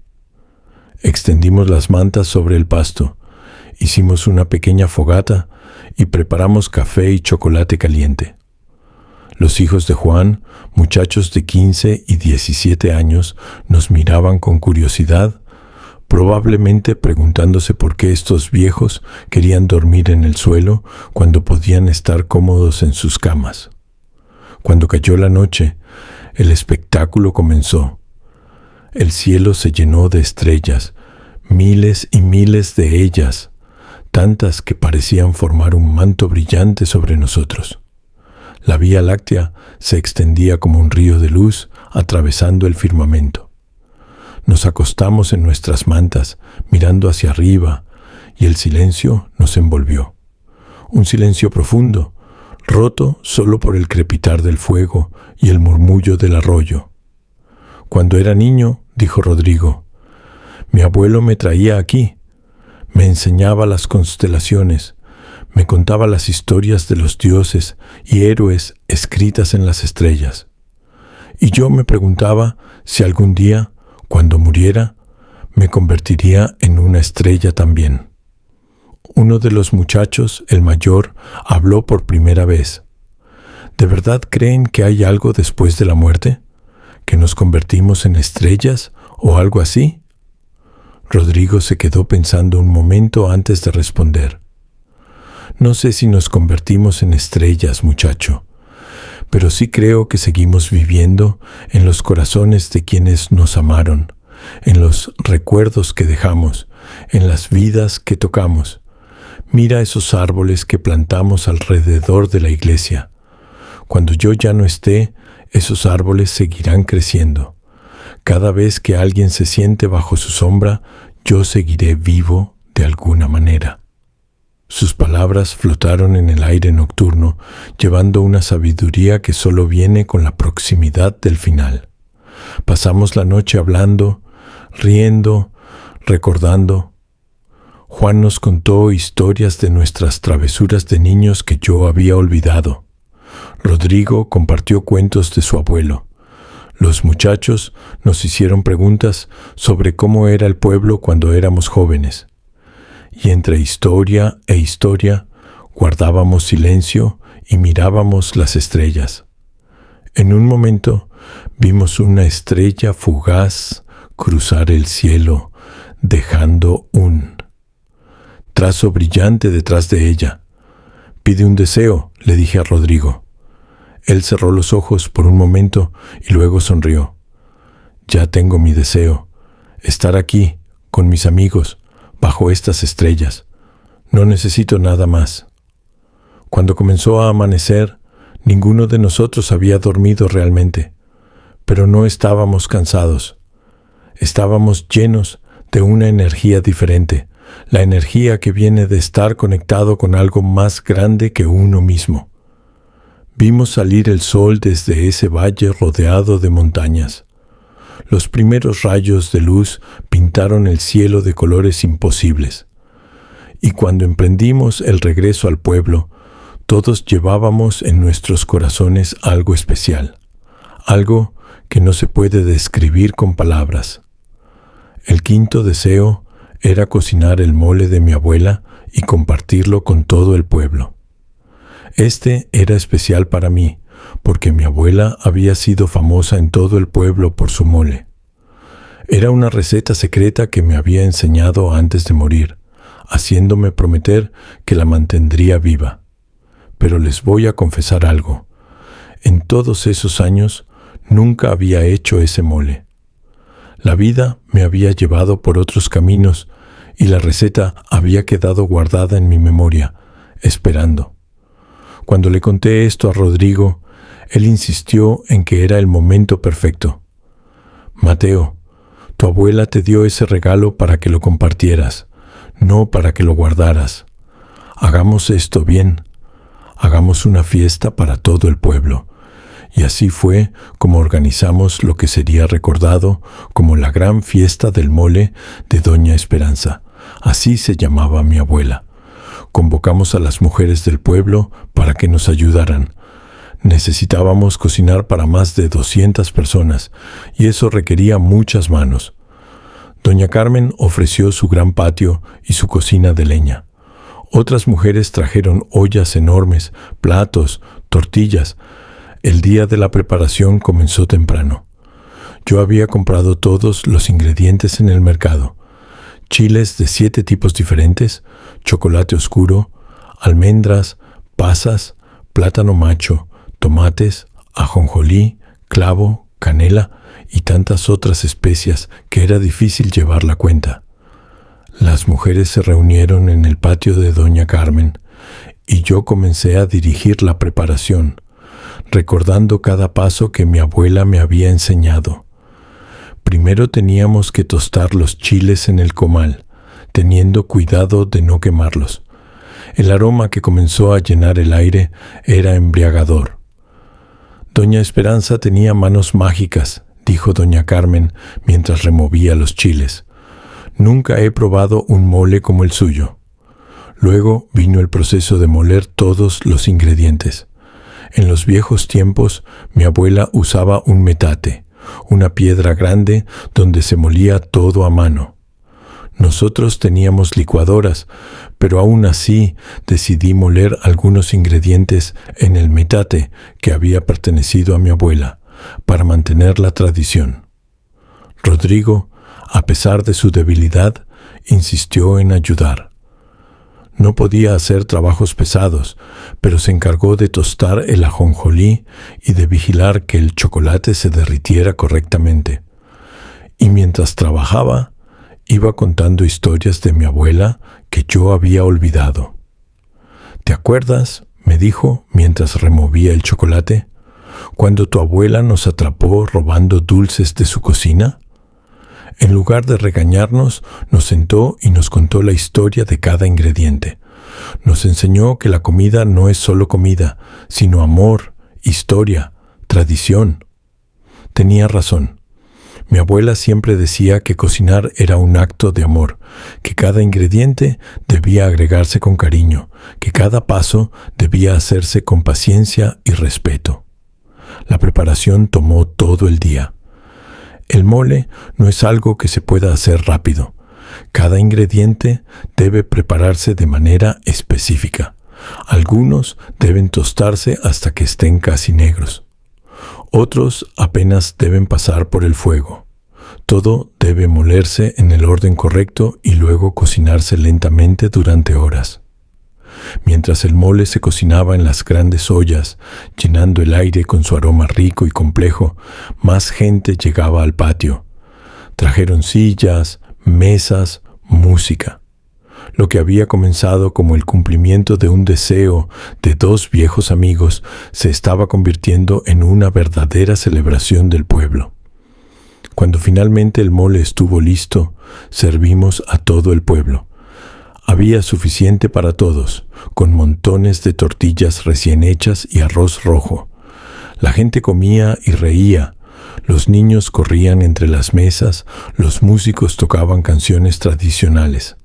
Extendimos las mantas sobre el pasto, hicimos una pequeña fogata y preparamos café y chocolate caliente. Los hijos de Juan, muchachos de 15 y 17 años, nos miraban con curiosidad, probablemente preguntándose por qué estos viejos querían dormir en el suelo cuando podían estar cómodos en sus camas. Cuando cayó la noche, el espectáculo comenzó. El cielo se llenó de estrellas, miles y miles de ellas, tantas que parecían formar un manto brillante sobre nosotros. La Vía Láctea se extendía como un río de luz atravesando el firmamento. Nos acostamos en nuestras mantas, mirando hacia arriba, y el silencio nos envolvió. Un silencio profundo, roto solo por el crepitar del fuego y el murmullo del arroyo. Cuando era niño, dijo Rodrigo, mi abuelo me traía aquí, me enseñaba las constelaciones, me contaba las historias de los dioses y héroes escritas en las estrellas. Y yo me preguntaba si algún día, cuando muriera, me convertiría en una estrella también. Uno de los muchachos, el mayor, habló por primera vez. ¿De verdad creen que hay algo después de la muerte? ¿Que nos convertimos en estrellas o algo así? Rodrigo se quedó pensando un momento antes de responder. No sé si nos convertimos en estrellas, muchacho, pero sí creo que seguimos viviendo en los corazones de quienes nos amaron, en los recuerdos que dejamos, en las vidas que tocamos. Mira esos árboles que plantamos alrededor de la iglesia. Cuando yo ya no esté, esos árboles seguirán creciendo. Cada vez que alguien se siente bajo su sombra, yo seguiré vivo de alguna manera. Sus palabras flotaron en el aire nocturno, llevando una sabiduría que solo viene con la proximidad del final. Pasamos la noche hablando, riendo, recordando. Juan nos contó historias de nuestras travesuras de niños que yo había olvidado. Rodrigo compartió cuentos de su abuelo. Los muchachos nos hicieron preguntas sobre cómo era el pueblo cuando éramos jóvenes. Y entre historia e historia guardábamos silencio y mirábamos las estrellas. En un momento vimos una estrella fugaz cruzar el cielo, dejando un trazo brillante detrás de ella. «Pide un deseo», le dije a Rodrigo. Él cerró los ojos por un momento y luego sonrió. «Ya tengo mi deseo, estar aquí, con mis amigos, bajo estas estrellas. No necesito nada más». Cuando comenzó a amanecer, ninguno de nosotros había dormido realmente, pero no estábamos cansados. Estábamos llenos de una energía diferente, la energía que viene de estar conectado con algo más grande que uno mismo. Vimos salir el sol desde ese valle rodeado de montañas. Los primeros rayos de luz pintaron el cielo de colores imposibles. Y cuando emprendimos el regreso al pueblo, todos llevábamos en nuestros corazones algo especial, algo que no se puede describir con palabras. El quinto deseo era cocinar el mole de mi abuela y compartirlo con todo el pueblo. Este era especial para mí, porque mi abuela había sido famosa en todo el pueblo por su mole. Era una receta secreta que me había enseñado antes de morir, haciéndome prometer que la mantendría viva. Pero les voy a confesar algo. En todos esos años nunca había hecho ese mole. La vida me había llevado por otros caminos y la receta había quedado guardada en mi memoria, esperando. Cuando le conté esto a Rodrigo, él insistió en que era el momento perfecto. «Mateo, tu abuela te dio ese regalo para que lo compartieras, no para que lo guardaras. Hagamos esto bien. Hagamos una fiesta para todo el pueblo». Y así fue como organizamos lo que sería recordado como la gran fiesta del mole de Doña Esperanza. Así se llamaba mi abuela. Convocamos a las mujeres del pueblo para que nos ayudaran. Necesitábamos cocinar para más de 200 personas, y eso requería muchas manos. Doña Carmen ofreció su gran patio y su cocina de leña. Otras mujeres trajeron ollas enormes, platos, tortillas. El día de la preparación comenzó temprano. Yo había comprado todos los ingredientes en el mercado. Chiles de 7 tipos diferentes, chocolate oscuro, almendras, pasas, plátano macho, tomates, ajonjolí, clavo, canela y tantas otras especias que era difícil llevar la cuenta. Las mujeres se reunieron en el patio de Doña Carmen y yo comencé a dirigir la preparación, recordando cada paso que mi abuela me había enseñado. Primero teníamos que tostar los chiles en el comal, teniendo cuidado de no quemarlos. El aroma que comenzó a llenar el aire era embriagador. Doña Esperanza tenía manos mágicas, dijo doña Carmen mientras removía los chiles. Nunca he probado un mole como el suyo. Luego vino el proceso de moler todos los ingredientes. En los viejos tiempos, mi abuela usaba un metate, una piedra grande donde se molía todo a mano. Nosotros teníamos licuadoras, pero aún así decidí moler algunos ingredientes en el metate que había pertenecido a mi abuela, para mantener la tradición. Rodrigo, a pesar de su debilidad, insistió en ayudar. No podía hacer trabajos pesados, pero se encargó de tostar el ajonjolí y de vigilar que el chocolate se derritiera correctamente. Y mientras trabajaba, iba contando historias de mi abuela que yo había olvidado. ¿Te acuerdas?, me dijo mientras removía el chocolate, cuando tu abuela nos atrapó robando dulces de su cocina. En lugar de regañarnos, nos sentó y nos contó la historia de cada ingrediente. Nos enseñó que la comida no es solo comida, sino amor, historia, tradición. Tenía razón. Mi abuela siempre decía que cocinar era un acto de amor, que cada ingrediente debía agregarse con cariño, que cada paso debía hacerse con paciencia y respeto. La preparación tomó todo el día. El mole no es algo que se pueda hacer rápido. Cada ingrediente debe prepararse de manera específica. Algunos deben tostarse hasta que estén casi negros. Otros apenas deben pasar por el fuego. Todo debe molerse en el orden correcto y luego cocinarse lentamente durante horas. Mientras el mole se cocinaba en las grandes ollas, llenando el aire con su aroma rico y complejo, más gente llegaba al patio. Trajeron sillas, mesas, música. Lo que había comenzado como el cumplimiento de un deseo de dos viejos amigos se estaba convirtiendo en una verdadera celebración del pueblo. Cuando finalmente el mole estuvo listo, servimos a todo el pueblo. Había suficiente para todos, con montones de tortillas recién hechas y arroz rojo. La gente comía y reía. Los niños corrían entre las mesas, los músicos tocaban canciones tradicionales.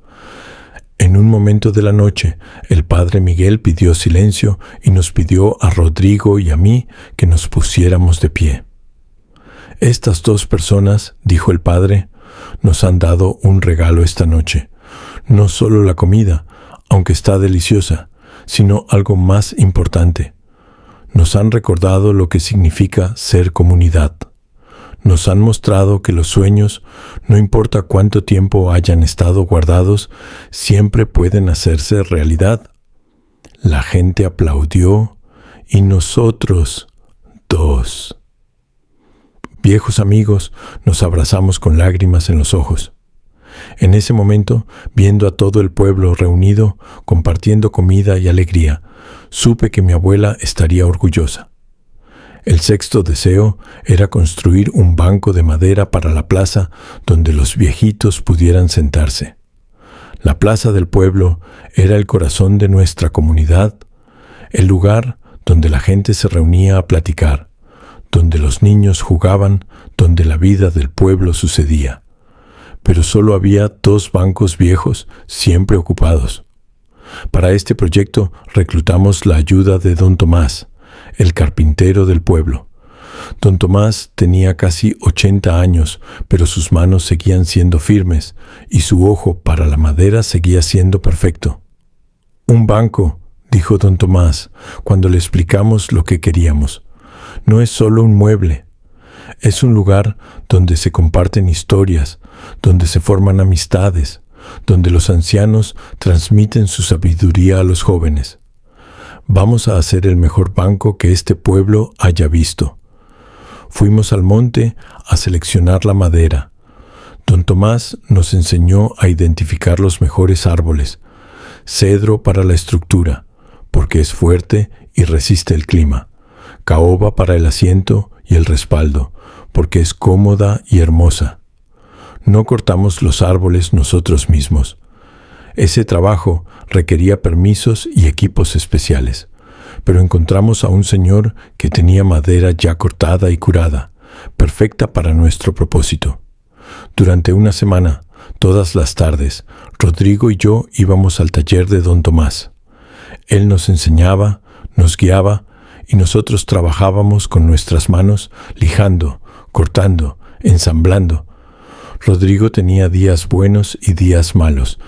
En un momento de la noche, el padre Miguel pidió silencio y nos pidió a Rodrigo y a mí que nos pusiéramos de pie. Estas dos personas, dijo el padre, nos han dado un regalo esta noche. No solo la comida, aunque está deliciosa, sino algo más importante. Nos han recordado lo que significa ser comunidad. Nos han mostrado que los sueños, no importa cuánto tiempo hayan estado guardados, siempre pueden hacerse realidad. La gente aplaudió y nosotros dos. Viejos amigos, nos abrazamos con lágrimas en los ojos. En ese momento, viendo a todo el pueblo reunido, compartiendo comida y alegría, supe que mi abuela estaría orgullosa. El sexto deseo era construir un banco de madera para la plaza donde los viejitos pudieran sentarse. La plaza del pueblo era el corazón de nuestra comunidad, el lugar donde la gente se reunía a platicar, donde los niños jugaban, donde la vida del pueblo sucedía. Pero solo había 2 bancos viejos, siempre ocupados. Para este proyecto reclutamos la ayuda de don Tomás, el carpintero del pueblo. Don Tomás tenía casi 80 años, pero sus manos seguían siendo firmes y su ojo para la madera seguía siendo perfecto. Un banco, dijo don Tomás, cuando le explicamos lo que queríamos. No es solo un mueble. Es un lugar donde se comparten historias, donde se forman amistades, donde los ancianos transmiten su sabiduría a los jóvenes. Vamos a hacer el mejor banco que este pueblo haya visto. Fuimos al monte a seleccionar la madera. Don Tomás nos enseñó a identificar los mejores árboles. Cedro para la estructura, porque es fuerte y resiste el clima. Caoba para el asiento y el respaldo, porque es cómoda y hermosa. No cortamos los árboles nosotros mismos. Ese trabajo requería permisos y equipos especiales, pero encontramos a un señor que tenía madera ya cortada y curada, perfecta para nuestro propósito. Durante una semana, todas las tardes, Rodrigo y yo íbamos al taller de don Tomás. Él nos enseñaba, nos guiaba, y nosotros trabajábamos con nuestras manos, lijando, cortando, ensamblando. Rodrigo tenía días buenos y días malos.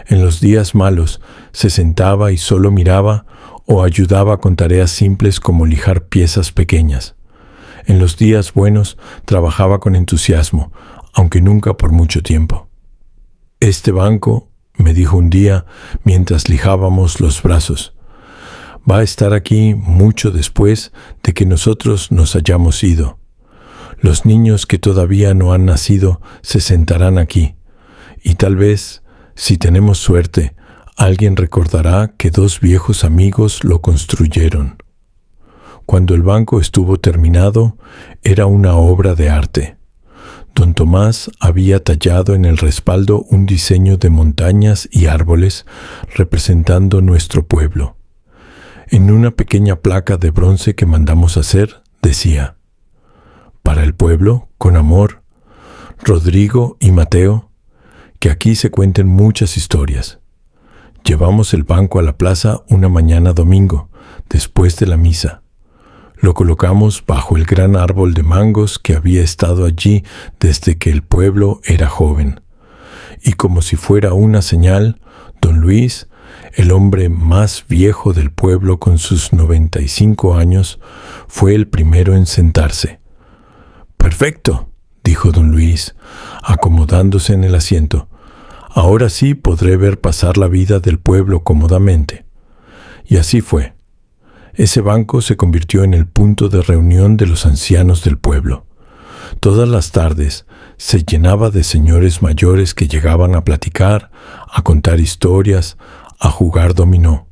En los días malos se sentaba y solo miraba o ayudaba con tareas simples como lijar piezas pequeñas. En los días buenos trabajaba con entusiasmo, aunque nunca por mucho tiempo. «Este banco», me dijo un día mientras lijábamos los brazos, «va a estar aquí mucho después de que nosotros nos hayamos ido. Los niños que todavía no han nacido se sentarán aquí, y tal vez, si tenemos suerte, alguien recordará que dos viejos amigos lo construyeron». Cuando el banco estuvo terminado, era una obra de arte. Don Tomás había tallado en el respaldo un diseño de montañas y árboles representando nuestro pueblo. En una pequeña placa de bronce que mandamos hacer, decía: «Para el pueblo, con amor, Rodrigo y Mateo, que aquí se cuenten muchas historias». Llevamos el banco a la plaza una mañana domingo, después de la misa. Lo colocamos bajo el gran árbol de mangos que había estado allí desde que el pueblo era joven. Y como si fuera una señal, don Luis, el hombre más viejo del pueblo con sus 95 años, fue el primero en sentarse. «Perfecto», dijo don Luis, acomodándose en el asiento. «Ahora sí podré ver pasar la vida del pueblo cómodamente». Y así fue. Ese banco se convirtió en el punto de reunión de los ancianos del pueblo. Todas las tardes se llenaba de señores mayores que llegaban a platicar, a contar historias, a jugar dominó.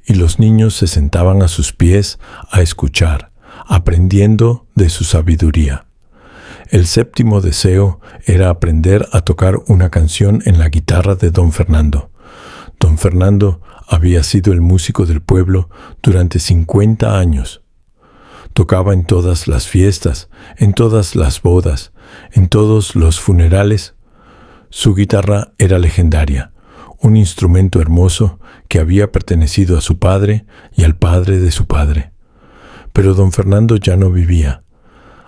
Y los niños se sentaban a sus pies a escuchar, aprendiendo de su sabiduría. El séptimo deseo era aprender a tocar una canción en la guitarra de don Fernando. Don Fernando había sido el músico del pueblo durante 50 años. Tocaba en todas las fiestas, en todas las bodas, en todos los funerales. Su guitarra era legendaria, un instrumento hermoso que había pertenecido a su padre y al padre de su padre. Pero don Fernando ya no vivía.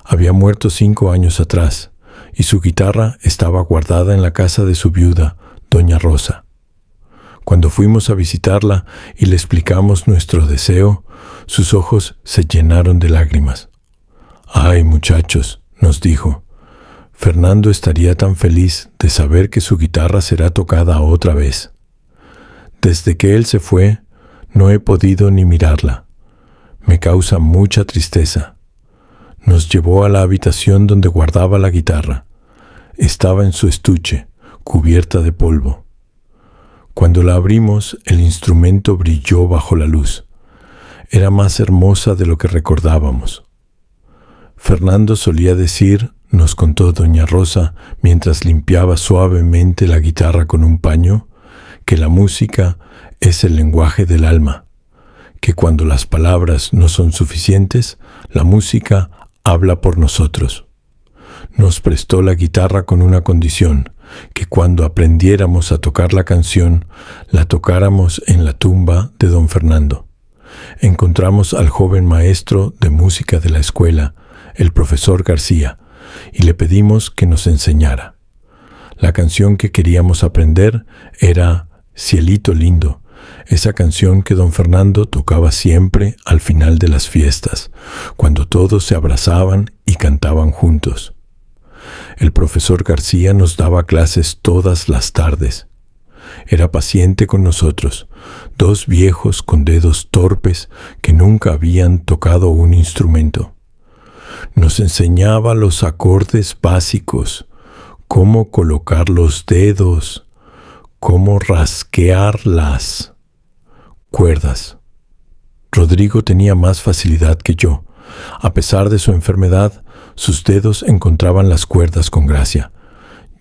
Había muerto 5 años atrás, y su guitarra estaba guardada en la casa de su viuda, doña Rosa. Cuando fuimos a visitarla y le explicamos nuestro deseo, sus ojos se llenaron de lágrimas. «Ay, muchachos», nos dijo, «Fernando estaría tan feliz de saber que su guitarra será tocada otra vez. Desde que él se fue, no he podido ni mirarla. Me causa mucha tristeza». Nos llevó a la habitación donde guardaba la guitarra. Estaba en su estuche, cubierta de polvo. Cuando la abrimos, el instrumento brilló bajo la luz. Era más hermosa de lo que recordábamos. Fernando solía decir, nos contó doña Rosa mientras limpiaba suavemente la guitarra con un paño, que la música es el lenguaje del alma, que cuando las palabras no son suficientes, la música habla por nosotros. Nos prestó la guitarra con una condición, que cuando aprendiéramos a tocar la canción, la tocáramos en la tumba de don Fernando. Encontramos al joven maestro de música de la escuela, el profesor García, y le pedimos que nos enseñara. La canción que queríamos aprender era Cielito Lindo, esa canción que don Fernando tocaba siempre al final de las fiestas, cuando todos se abrazaban y cantaban juntos. El profesor García nos daba clases todas las tardes. Era paciente con nosotros, dos viejos con dedos torpes que nunca habían tocado un instrumento. Nos enseñaba los acordes básicos, cómo colocar los dedos, cómo rasquear las cuerdas. Rodrigo tenía más facilidad que yo. A pesar de su enfermedad, sus dedos encontraban las cuerdas con gracia.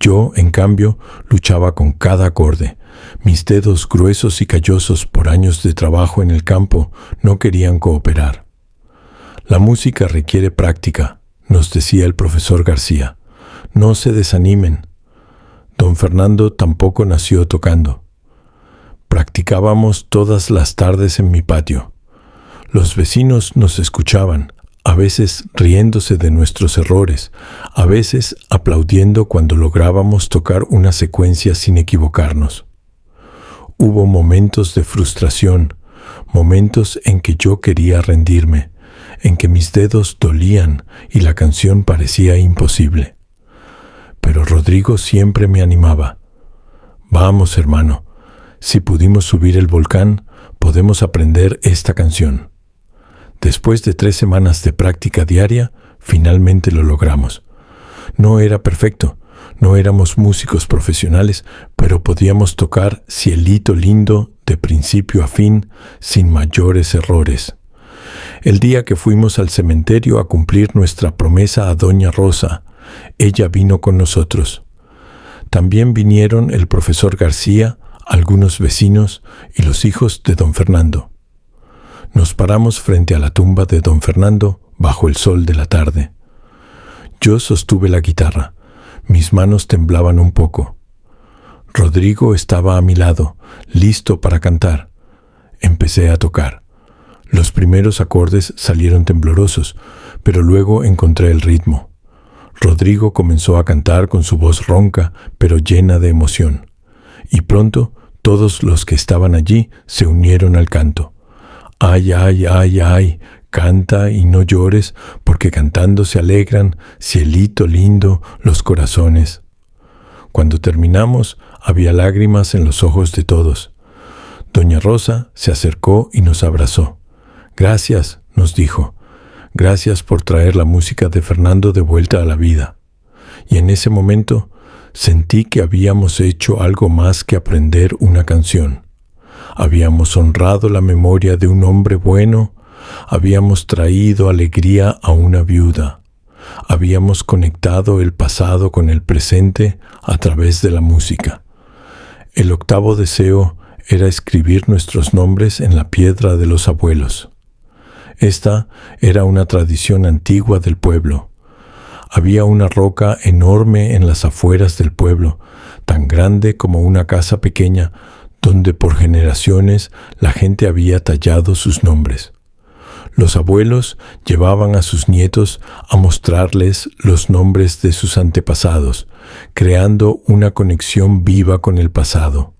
Yo, en cambio, luchaba con cada acorde. Mis dedos gruesos y callosos por años de trabajo en el campo no querían cooperar. La música requiere práctica, nos decía el profesor García. No se desanimen. Don Fernando tampoco nació tocando. Practicábamos todas las tardes en mi patio. Los vecinos nos escuchaban, a veces riéndose de nuestros errores, a veces aplaudiendo cuando lográbamos tocar una secuencia sin equivocarnos. Hubo momentos de frustración, momentos en que yo quería rendirme, en que mis dedos dolían y la canción parecía imposible. Pero Rodrigo siempre me animaba. Vamos, hermano, si pudimos subir el volcán, podemos aprender esta canción. Después de 3 semanas de práctica diaria, finalmente lo logramos. No era perfecto, no éramos músicos profesionales, pero podíamos tocar Cielito Lindo de principio a fin, sin mayores errores. El día que fuimos al cementerio a cumplir nuestra promesa a Doña Rosa, ella vino con nosotros. También vinieron el profesor García, algunos vecinos y los hijos de don Fernando. Nos paramos frente a la tumba de don Fernando bajo el sol de la tarde. Yo sostuve la guitarra. Mis manos temblaban un poco. Rodrigo estaba a mi lado, listo para cantar. Empecé a tocar. Los primeros acordes salieron temblorosos, pero luego encontré el ritmo. Rodrigo comenzó a cantar con su voz ronca, pero llena de emoción. Y pronto todos los que estaban allí se unieron al canto. Ay, ay, ay, ay, canta y no llores, porque cantando se alegran, cielito lindo, los corazones. Cuando terminamos, había lágrimas en los ojos de todos. Doña Rosa se acercó y nos abrazó. Gracias, nos dijo. Gracias por traer la música de Fernando de vuelta a la vida. Y en ese momento sentí que habíamos hecho algo más que aprender una canción. Habíamos honrado la memoria de un hombre bueno, habíamos traído alegría a una viuda, habíamos conectado el pasado con el presente a través de la música. El 8º deseo era escribir nuestros nombres en la piedra de los abuelos. Esta era una tradición antigua del pueblo. Había una roca enorme en las afueras del pueblo, tan grande como una casa pequeña, donde por generaciones la gente había tallado sus nombres. Los abuelos llevaban a sus nietos a mostrarles los nombres de sus antepasados, creando una conexión viva con el pasado.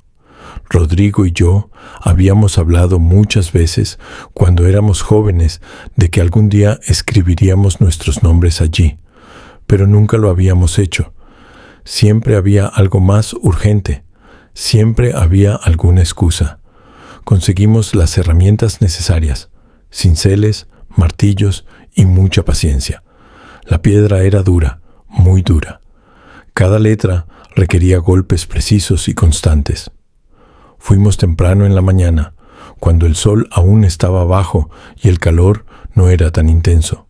Rodrigo y yo habíamos hablado muchas veces cuando éramos jóvenes de que algún día escribiríamos nuestros nombres allí, pero nunca lo habíamos hecho. Siempre había algo más urgente, siempre había alguna excusa. Conseguimos las herramientas necesarias, cinceles, martillos y mucha paciencia. La piedra era dura, muy dura. Cada letra requería golpes precisos y constantes. Fuimos temprano en la mañana, cuando el sol aún estaba bajo y el calor no era tan intenso.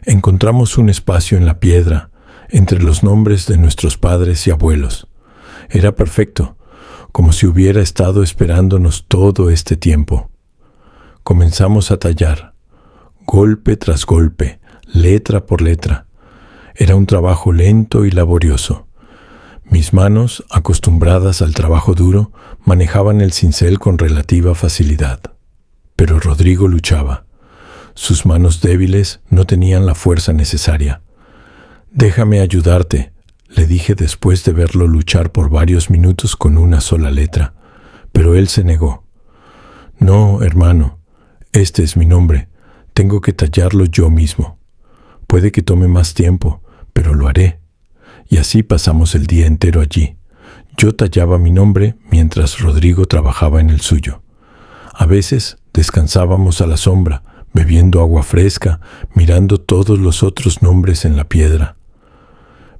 Encontramos un espacio en la piedra, entre los nombres de nuestros padres y abuelos. Era perfecto, como si hubiera estado esperándonos todo este tiempo. Comenzamos a tallar, golpe tras golpe, letra por letra. Era un trabajo lento y laborioso. Mis manos, acostumbradas al trabajo duro, manejaban el cincel con relativa facilidad. Pero Rodrigo luchaba. Sus manos débiles no tenían la fuerza necesaria. «Déjame ayudarte», le dije después de verlo luchar por varios minutos con una sola letra. Pero él se negó. «No, hermano, este es mi nombre. Tengo que tallarlo yo mismo. Puede que tome más tiempo, pero lo haré». Y así pasamos el día entero allí. Yo tallaba mi nombre mientras Rodrigo trabajaba en el suyo. A veces descansábamos a la sombra, bebiendo agua fresca, mirando todos los otros nombres en la piedra.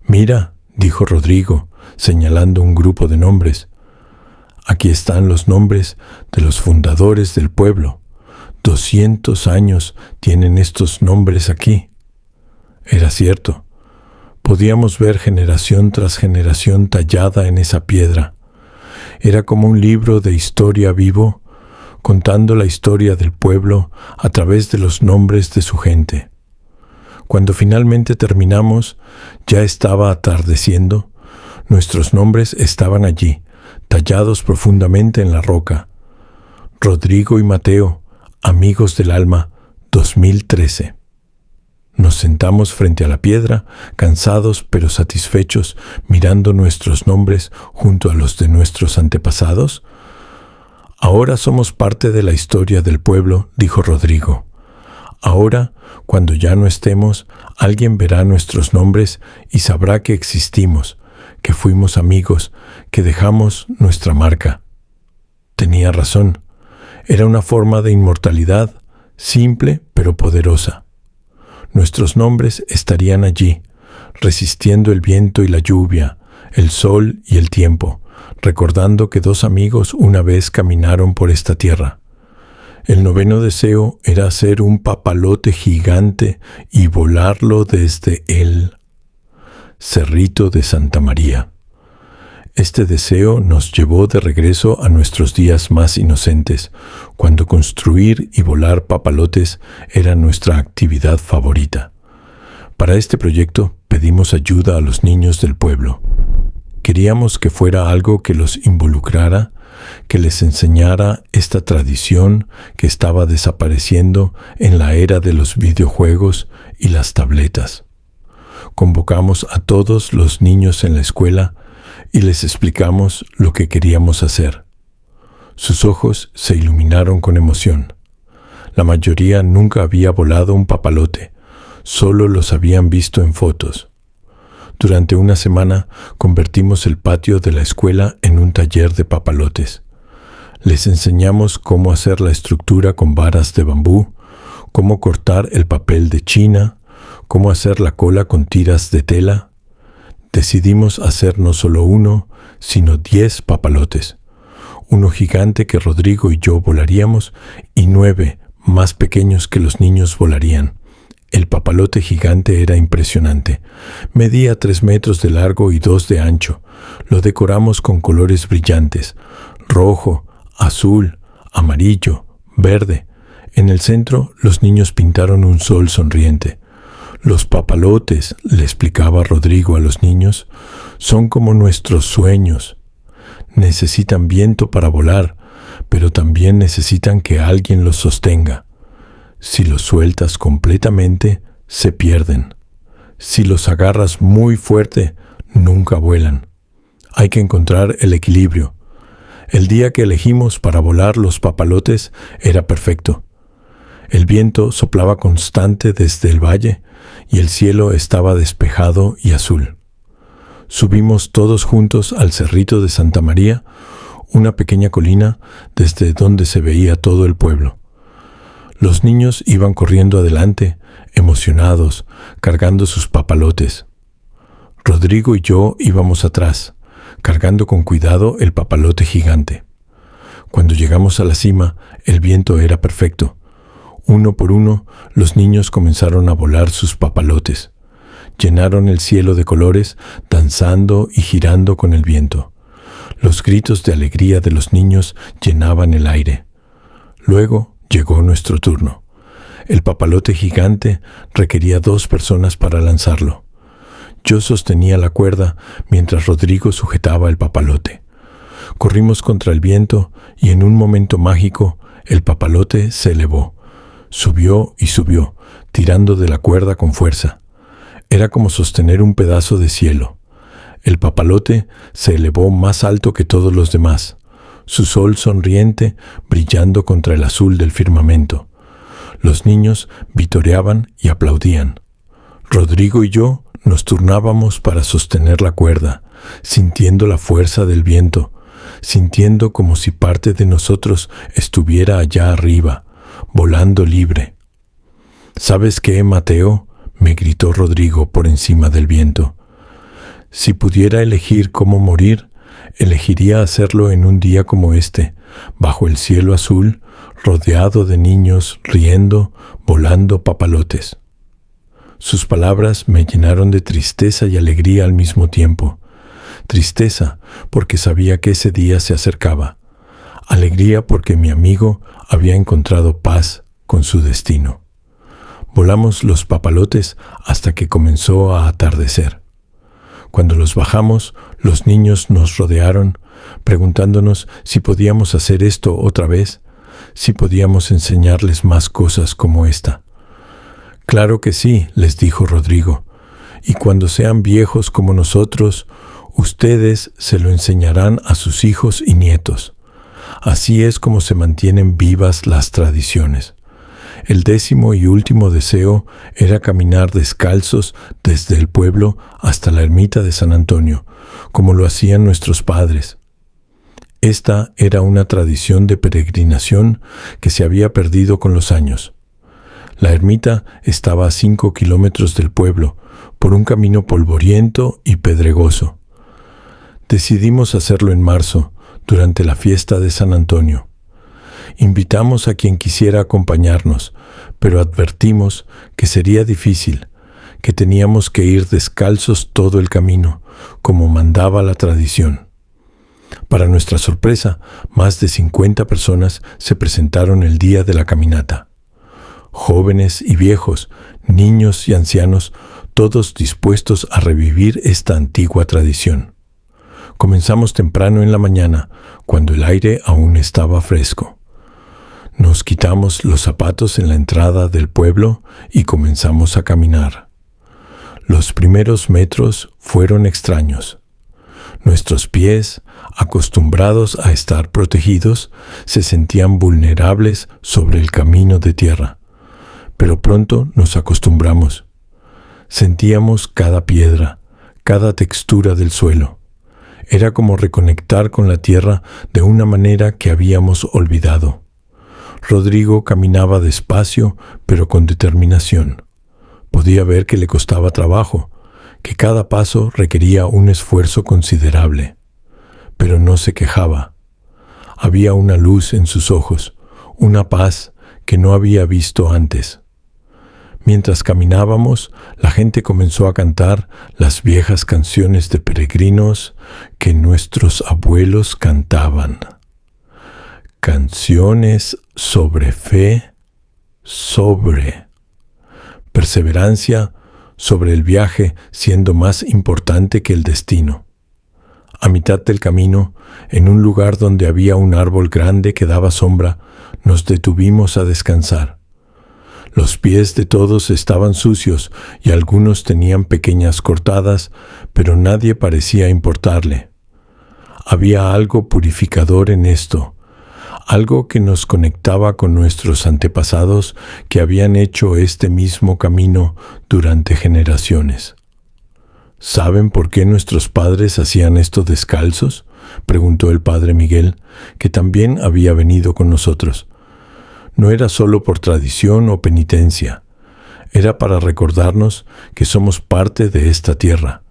«Mira», dijo Rodrigo, señalando un grupo de nombres. «Aquí están los nombres de los fundadores del pueblo. 200 años tienen estos nombres aquí». Era cierto. Podíamos ver generación tras generación tallada en esa piedra. Era como un libro de historia vivo, contando la historia del pueblo a través de los nombres de su gente. Cuando finalmente terminamos, ya estaba atardeciendo. Nuestros nombres estaban allí, tallados profundamente en la roca. Rodrigo y Mateo, amigos del alma, 2013. Nos sentamos frente a la piedra, cansados pero satisfechos, mirando nuestros nombres junto a los de nuestros antepasados. Ahora somos parte de la historia del pueblo, dijo Rodrigo. Ahora, cuando ya no estemos, alguien verá nuestros nombres y sabrá que existimos, que fuimos amigos, que dejamos nuestra marca. Tenía razón. Era una forma de inmortalidad, simple pero poderosa. Nuestros nombres estarían allí, resistiendo el viento y la lluvia, el sol y el tiempo, recordando que dos amigos una vez caminaron por esta tierra. El noveno deseo era hacer un papalote gigante y volarlo desde el Cerrito de Santa María. Este deseo nos llevó de regreso a nuestros días más inocentes, cuando construir y volar papalotes era nuestra actividad favorita. Para este proyecto pedimos ayuda a los niños del pueblo. Queríamos que fuera algo que los involucrara, que les enseñara esta tradición que estaba desapareciendo en la era de los videojuegos y las tabletas. Convocamos a todos los niños en la escuela y les explicamos lo que queríamos hacer. Sus ojos se iluminaron con emoción. La mayoría nunca había volado un papalote, solo los habían visto en fotos. Durante una semana convertimos el patio de la escuela en un taller de papalotes. Les enseñamos cómo hacer la estructura con varas de bambú, cómo cortar el papel de China, cómo hacer la cola con tiras de tela. Decidimos hacer no solo uno, sino 10 papalotes. Uno gigante que Rodrigo y yo volaríamos y 9 más pequeños que los niños volarían. El papalote gigante era impresionante. Medía 3 metros de largo y 2 de ancho. Lo decoramos con colores brillantes: rojo, azul, amarillo, verde. En el centro, los niños pintaron un sol sonriente. Los papalotes, le explicaba Rodrigo a los niños, son como nuestros sueños. Necesitan viento para volar, pero también necesitan que alguien los sostenga. Si los sueltas completamente, se pierden. Si los agarras muy fuerte, nunca vuelan. Hay que encontrar el equilibrio. El día que elegimos para volar los papalotes era perfecto. El viento soplaba constante desde el valle y el cielo estaba despejado y azul. Subimos todos juntos al Cerrito de Santa María, una pequeña colina desde donde se veía todo el pueblo. Los niños iban corriendo adelante, emocionados, cargando sus papalotes. Rodrigo y yo íbamos atrás, cargando con cuidado el papalote gigante. Cuando llegamos a la cima, el viento era perfecto. Uno por uno, los niños comenzaron a volar sus papalotes. Llenaron el cielo de colores, danzando y girando con el viento. Los gritos de alegría de los niños llenaban el aire. Luego llegó nuestro turno. El papalote gigante requería 2 personas para lanzarlo. Yo sostenía la cuerda mientras Rodrigo sujetaba el papalote. Corrimos contra el viento y en un momento mágico el papalote se elevó. Subió y subió, tirando de la cuerda con fuerza. Era como sostener un pedazo de cielo. El papalote se elevó más alto que todos los demás, su sol sonriente brillando contra el azul del firmamento. Los niños vitoreaban y aplaudían. Rodrigo y yo nos turnábamos para sostener la cuerda, sintiendo la fuerza del viento, sintiendo como si parte de nosotros estuviera allá arriba, volando libre. ¿Sabes qué, Mateo?, me gritó Rodrigo por encima del viento. Si pudiera elegir cómo morir, elegiría hacerlo en un día como este, bajo el cielo azul, rodeado de niños riendo, volando papalotes. Sus palabras me llenaron de tristeza y alegría al mismo tiempo. tristeza porque sabía que ese día se acercaba, alegría porque mi amigo había encontrado paz con su destino. Volamos los papalotes hasta que comenzó a atardecer. Cuando los bajamos, los niños nos rodearon, preguntándonos si podíamos hacer esto otra vez, si podíamos enseñarles más cosas como esta. Claro que sí, les dijo Rodrigo, y cuando sean viejos como nosotros, ustedes se lo enseñarán a sus hijos y nietos. Así es como se mantienen vivas las tradiciones. El 10º y último deseo era caminar descalzos desde el pueblo hasta la ermita de San Antonio, como lo hacían nuestros padres. Esta era una tradición de peregrinación que se había perdido con los años. La ermita estaba a 5 kilómetros del pueblo, por un camino polvoriento y pedregoso. Decidimos hacerlo en marzo, durante la fiesta de San Antonio. Invitamos a quien quisiera acompañarnos, pero advertimos que sería difícil, que teníamos que ir descalzos todo el camino, como mandaba la tradición. Para nuestra sorpresa, más de 50 personas se presentaron el día de la caminata. Jóvenes y viejos, niños y ancianos, todos dispuestos a revivir esta antigua tradición. Comenzamos temprano en la mañana, cuando el aire aún estaba fresco. Nos quitamos los zapatos en la entrada del pueblo y comenzamos a caminar. Los primeros metros fueron extraños. Nuestros pies, acostumbrados a estar protegidos, se sentían vulnerables sobre el camino de tierra. Pero pronto nos acostumbramos. Sentíamos cada piedra, cada textura del suelo. Era como reconectar con la tierra de una manera que habíamos olvidado. Rodrigo caminaba despacio, pero con determinación. Podía ver que le costaba trabajo, que cada paso requería un esfuerzo considerable. Pero no se quejaba. Había una luz en sus ojos, una paz que no había visto antes. Mientras caminábamos, la gente comenzó a cantar las viejas canciones de peregrinos que nuestros abuelos cantaban. Canciones sobre fe, sobre perseverancia, sobre el viaje siendo más importante que el destino. A mitad del camino, en un lugar donde había un árbol grande que daba sombra, nos detuvimos a descansar. Los pies de todos estaban sucios y algunos tenían pequeñas cortadas, pero nadie parecía importarle. Había algo purificador en esto, algo que nos conectaba con nuestros antepasados que habían hecho este mismo camino durante generaciones. ¿Saben por qué nuestros padres hacían esto descalzos?, preguntó el padre Miguel, que también había venido con nosotros. No era solo por tradición o penitencia, era para recordarnos que somos parte de esta tierra,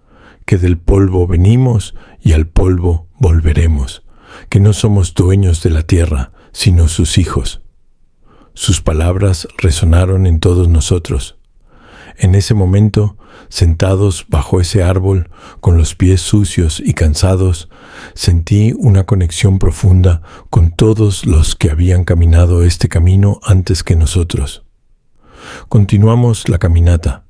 que del polvo venimos y al polvo volveremos, que no somos dueños de la tierra, sino sus hijos. Sus palabras resonaron en todos nosotros. En ese momento, sentados bajo ese árbol, con los pies sucios y cansados, sentí una conexión profunda con todos los que habían caminado este camino antes que nosotros. Continuamos la caminata.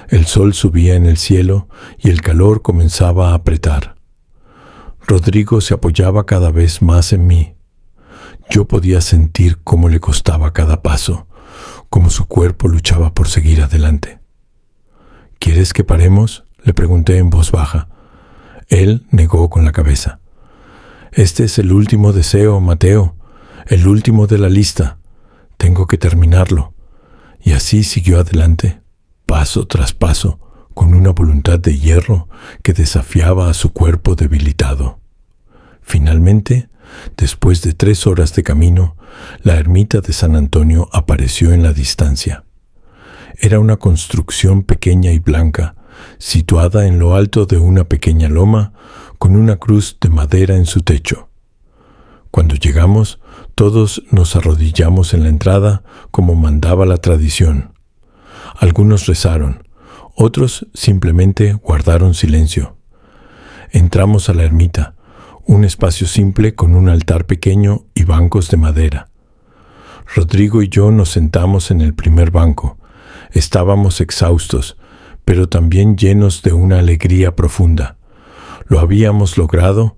El sol subía en el cielo y el calor comenzaba a apretar. Rodrigo se apoyaba cada vez más en mí. Yo podía sentir cómo le costaba cada paso, cómo su cuerpo luchaba por seguir adelante. ¿Quieres que paremos?, le pregunté en voz baja. Él negó con la cabeza. Este es el último deseo, Mateo, el último de la lista. Tengo que terminarlo. Y así siguió adelante, paso tras paso, con una voluntad de hierro que desafiaba a su cuerpo debilitado. Finalmente, después de 3 horas de camino, la ermita de San Antonio apareció en la distancia. Era una construcción pequeña y blanca, situada en lo alto de una pequeña loma, con una cruz de madera en su techo. Cuando llegamos, todos nos arrodillamos en la entrada, como mandaba la tradición. Algunos rezaron, otros simplemente guardaron silencio. Entramos a la ermita, un espacio simple con un altar pequeño y bancos de madera. Rodrigo y yo nos sentamos en el primer banco. Estábamos exhaustos, pero también llenos de una alegría profunda. Lo habíamos logrado,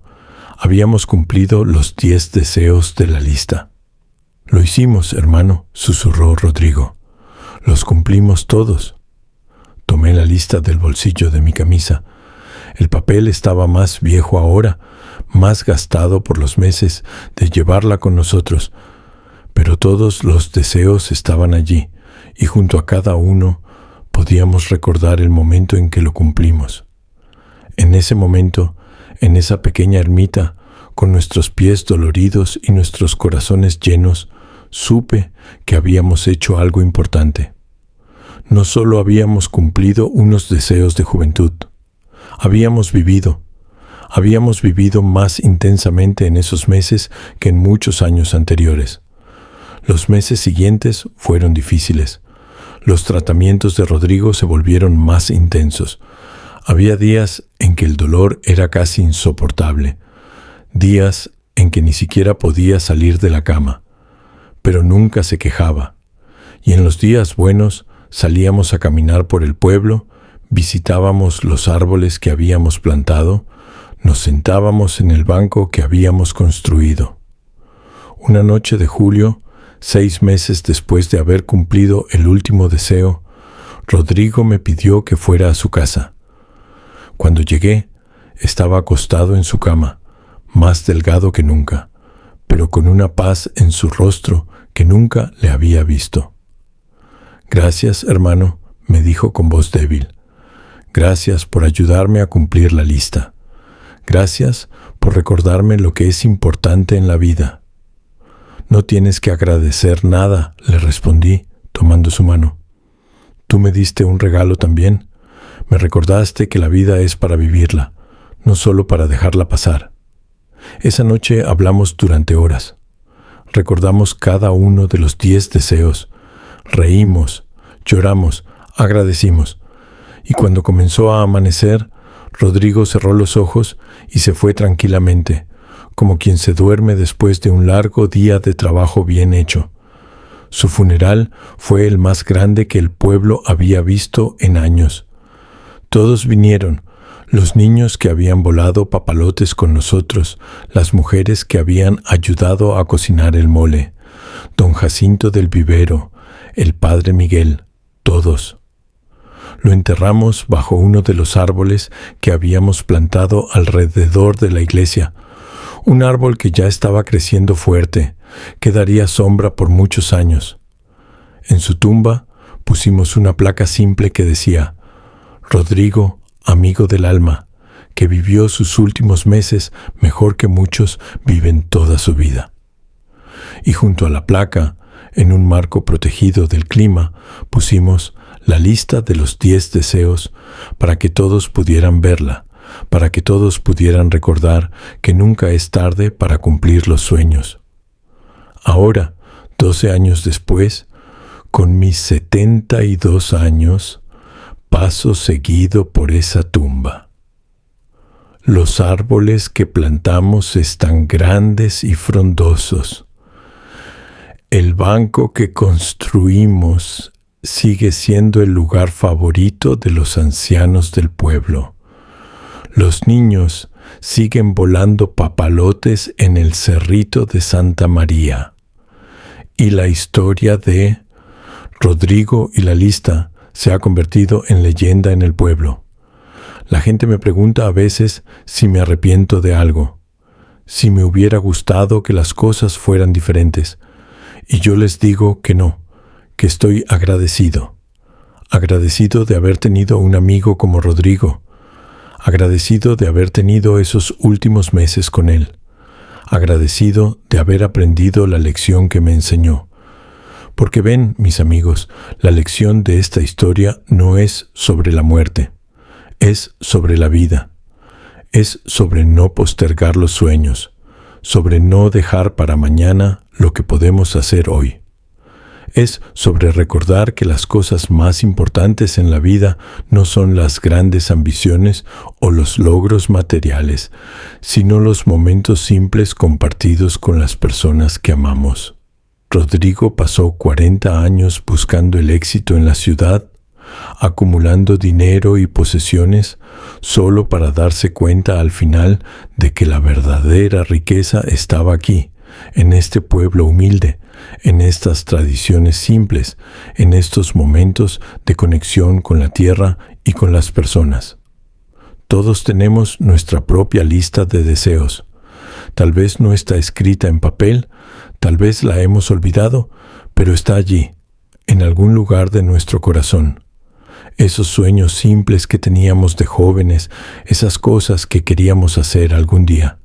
habíamos cumplido los 10 deseos de la lista. Lo hicimos, hermano, susurró Rodrigo. Los cumplimos todos. Tomé la lista del bolsillo de mi camisa. El papel estaba más viejo ahora, más gastado por los meses de llevarla con nosotros, pero todos los deseos estaban allí, y junto a cada uno podíamos recordar el momento en que lo cumplimos. En ese momento, en esa pequeña ermita, con nuestros pies doloridos y nuestros corazones llenos, supe que habíamos hecho algo importante. No solo habíamos cumplido unos deseos de juventud, habíamos vivido más intensamente en esos meses que en muchos años anteriores. Los meses siguientes fueron difíciles. Los tratamientos de Rodrigo se volvieron más intensos. Había días en que el dolor era casi insoportable, días en que ni siquiera podía salir de la cama, pero nunca se quejaba. Y en los días buenos salíamos a caminar por el pueblo, visitábamos los árboles que habíamos plantado, nos sentábamos en el banco que habíamos construido. Una noche de julio, 6 meses después de haber cumplido el último deseo, Rodrigo me pidió que fuera a su casa. Cuando llegué, estaba acostado en su cama, más delgado que nunca, pero con una paz en su rostro que nunca le había visto. «Gracias, hermano», me dijo con voz débil. «Gracias por ayudarme a cumplir la lista. Gracias por recordarme lo que es importante en la vida». «No tienes que agradecer nada», le respondí, tomando su mano. «Tú me diste un regalo también. Me recordaste que la vida es para vivirla, no solo para dejarla pasar». Esa noche hablamos durante horas. Recordamos cada uno de los 10 deseos. Reímos, lloramos, agradecimos. Y cuando comenzó a amanecer, Rodrigo cerró los ojos y se fue tranquilamente, como quien se duerme después de un largo día de trabajo bien hecho. Su funeral fue el más grande que el pueblo había visto en años. Todos vinieron, los niños que habían volado papalotes con nosotros, las mujeres que habían ayudado a cocinar el mole, don Jacinto del Vivero, el padre Miguel, todos. Lo enterramos bajo uno de los árboles que habíamos plantado alrededor de la iglesia, un árbol que ya estaba creciendo fuerte, que daría sombra por muchos años. En su tumba pusimos una placa simple que decía: «Rodrigo, amigo del alma, que vivió sus últimos meses mejor que muchos viven toda su vida». Y junto a la placa, en un marco protegido del clima, pusimos la lista de los 10 deseos para que todos pudieran verla, para que todos pudieran recordar que nunca es tarde para cumplir los sueños. Ahora, 12 años después, con mis 72 años, paso seguido por esa tumba. Los árboles que plantamos están grandes y frondosos. El banco que construimos sigue siendo el lugar favorito de los ancianos del pueblo. Los niños siguen volando papalotes en el cerrito de Santa María. Y la historia de Rodrigo y la lista se ha convertido en leyenda en el pueblo. La gente me pregunta a veces si me arrepiento de algo, si me hubiera gustado que las cosas fueran diferentes. Y yo les digo que no, que estoy agradecido. Agradecido de haber tenido un amigo como Rodrigo. Agradecido de haber tenido esos últimos meses con él. Agradecido de haber aprendido la lección que me enseñó. Porque ven, mis amigos, la lección de esta historia no es sobre la muerte, es sobre la vida. Es sobre no postergar los sueños, sobre no dejar para mañana lo que podemos hacer hoy. Es sobre recordar que las cosas más importantes en la vida no son las grandes ambiciones o los logros materiales, sino los momentos simples compartidos con las personas que amamos. Rodrigo pasó 40 años buscando el éxito en la ciudad, acumulando dinero y posesiones, solo para darse cuenta al final de que la verdadera riqueza estaba aquí, en este pueblo humilde, en estas tradiciones simples, en estos momentos de conexión con la tierra y con las personas. Todos tenemos nuestra propia lista de deseos. Tal vez no está escrita en papel, tal vez la hemos olvidado, pero está allí, en algún lugar de nuestro corazón. Esos sueños simples que teníamos de jóvenes, esas cosas que queríamos hacer algún día.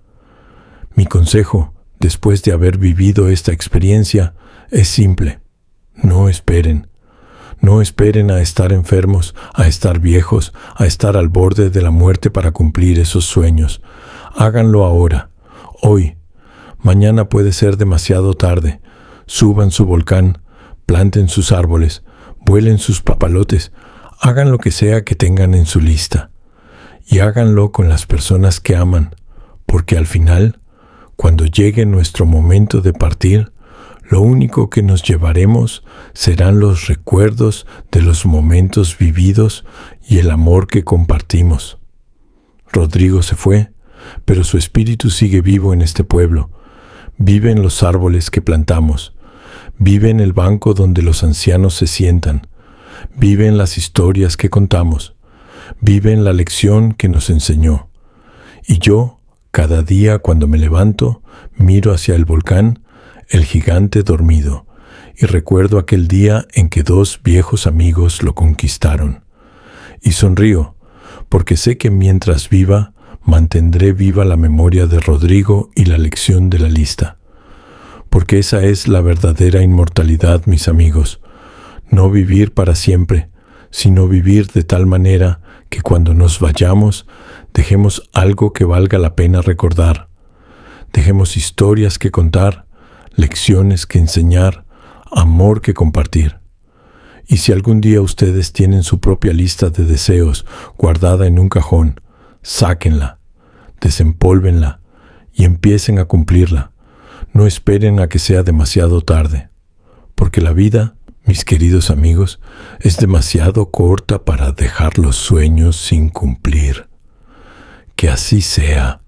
Mi consejo, después de haber vivido esta experiencia, es simple. No esperen. No esperen a estar enfermos, a estar viejos, a estar al borde de la muerte para cumplir esos sueños. Háganlo ahora, hoy. Mañana puede ser demasiado tarde. Suban su volcán, planten sus árboles, vuelen sus papalotes, hagan lo que sea que tengan en su lista. Y háganlo con las personas que aman, porque al final, cuando llegue nuestro momento de partir, lo único que nos llevaremos serán los recuerdos de los momentos vividos y el amor que compartimos. Rodrigo se fue, pero su espíritu sigue vivo en este pueblo. Vive en los árboles que plantamos. Vive en el banco donde los ancianos se sientan. Vive en las historias que contamos. Vive en la lección que nos enseñó. Y yo, cada día cuando me levanto, miro hacia el volcán, el gigante dormido, y recuerdo aquel día en que dos viejos amigos lo conquistaron. Y sonrío, porque sé que mientras viva, mantendré viva la memoria de Rodrigo y la lección de la lista. Porque esa es la verdadera inmortalidad, mis amigos. No vivir para siempre, sino vivir de tal manera que cuando nos vayamos, dejemos algo que valga la pena recordar. Dejemos historias que contar, lecciones que enseñar, amor que compartir. Y si algún día ustedes tienen su propia lista de deseos guardada en un cajón, sáquenla, desempólvenla y empiecen a cumplirla. No esperen a que sea demasiado tarde, porque la vida, mis queridos amigos, es demasiado corta para dejar los sueños sin cumplir. Que así sea.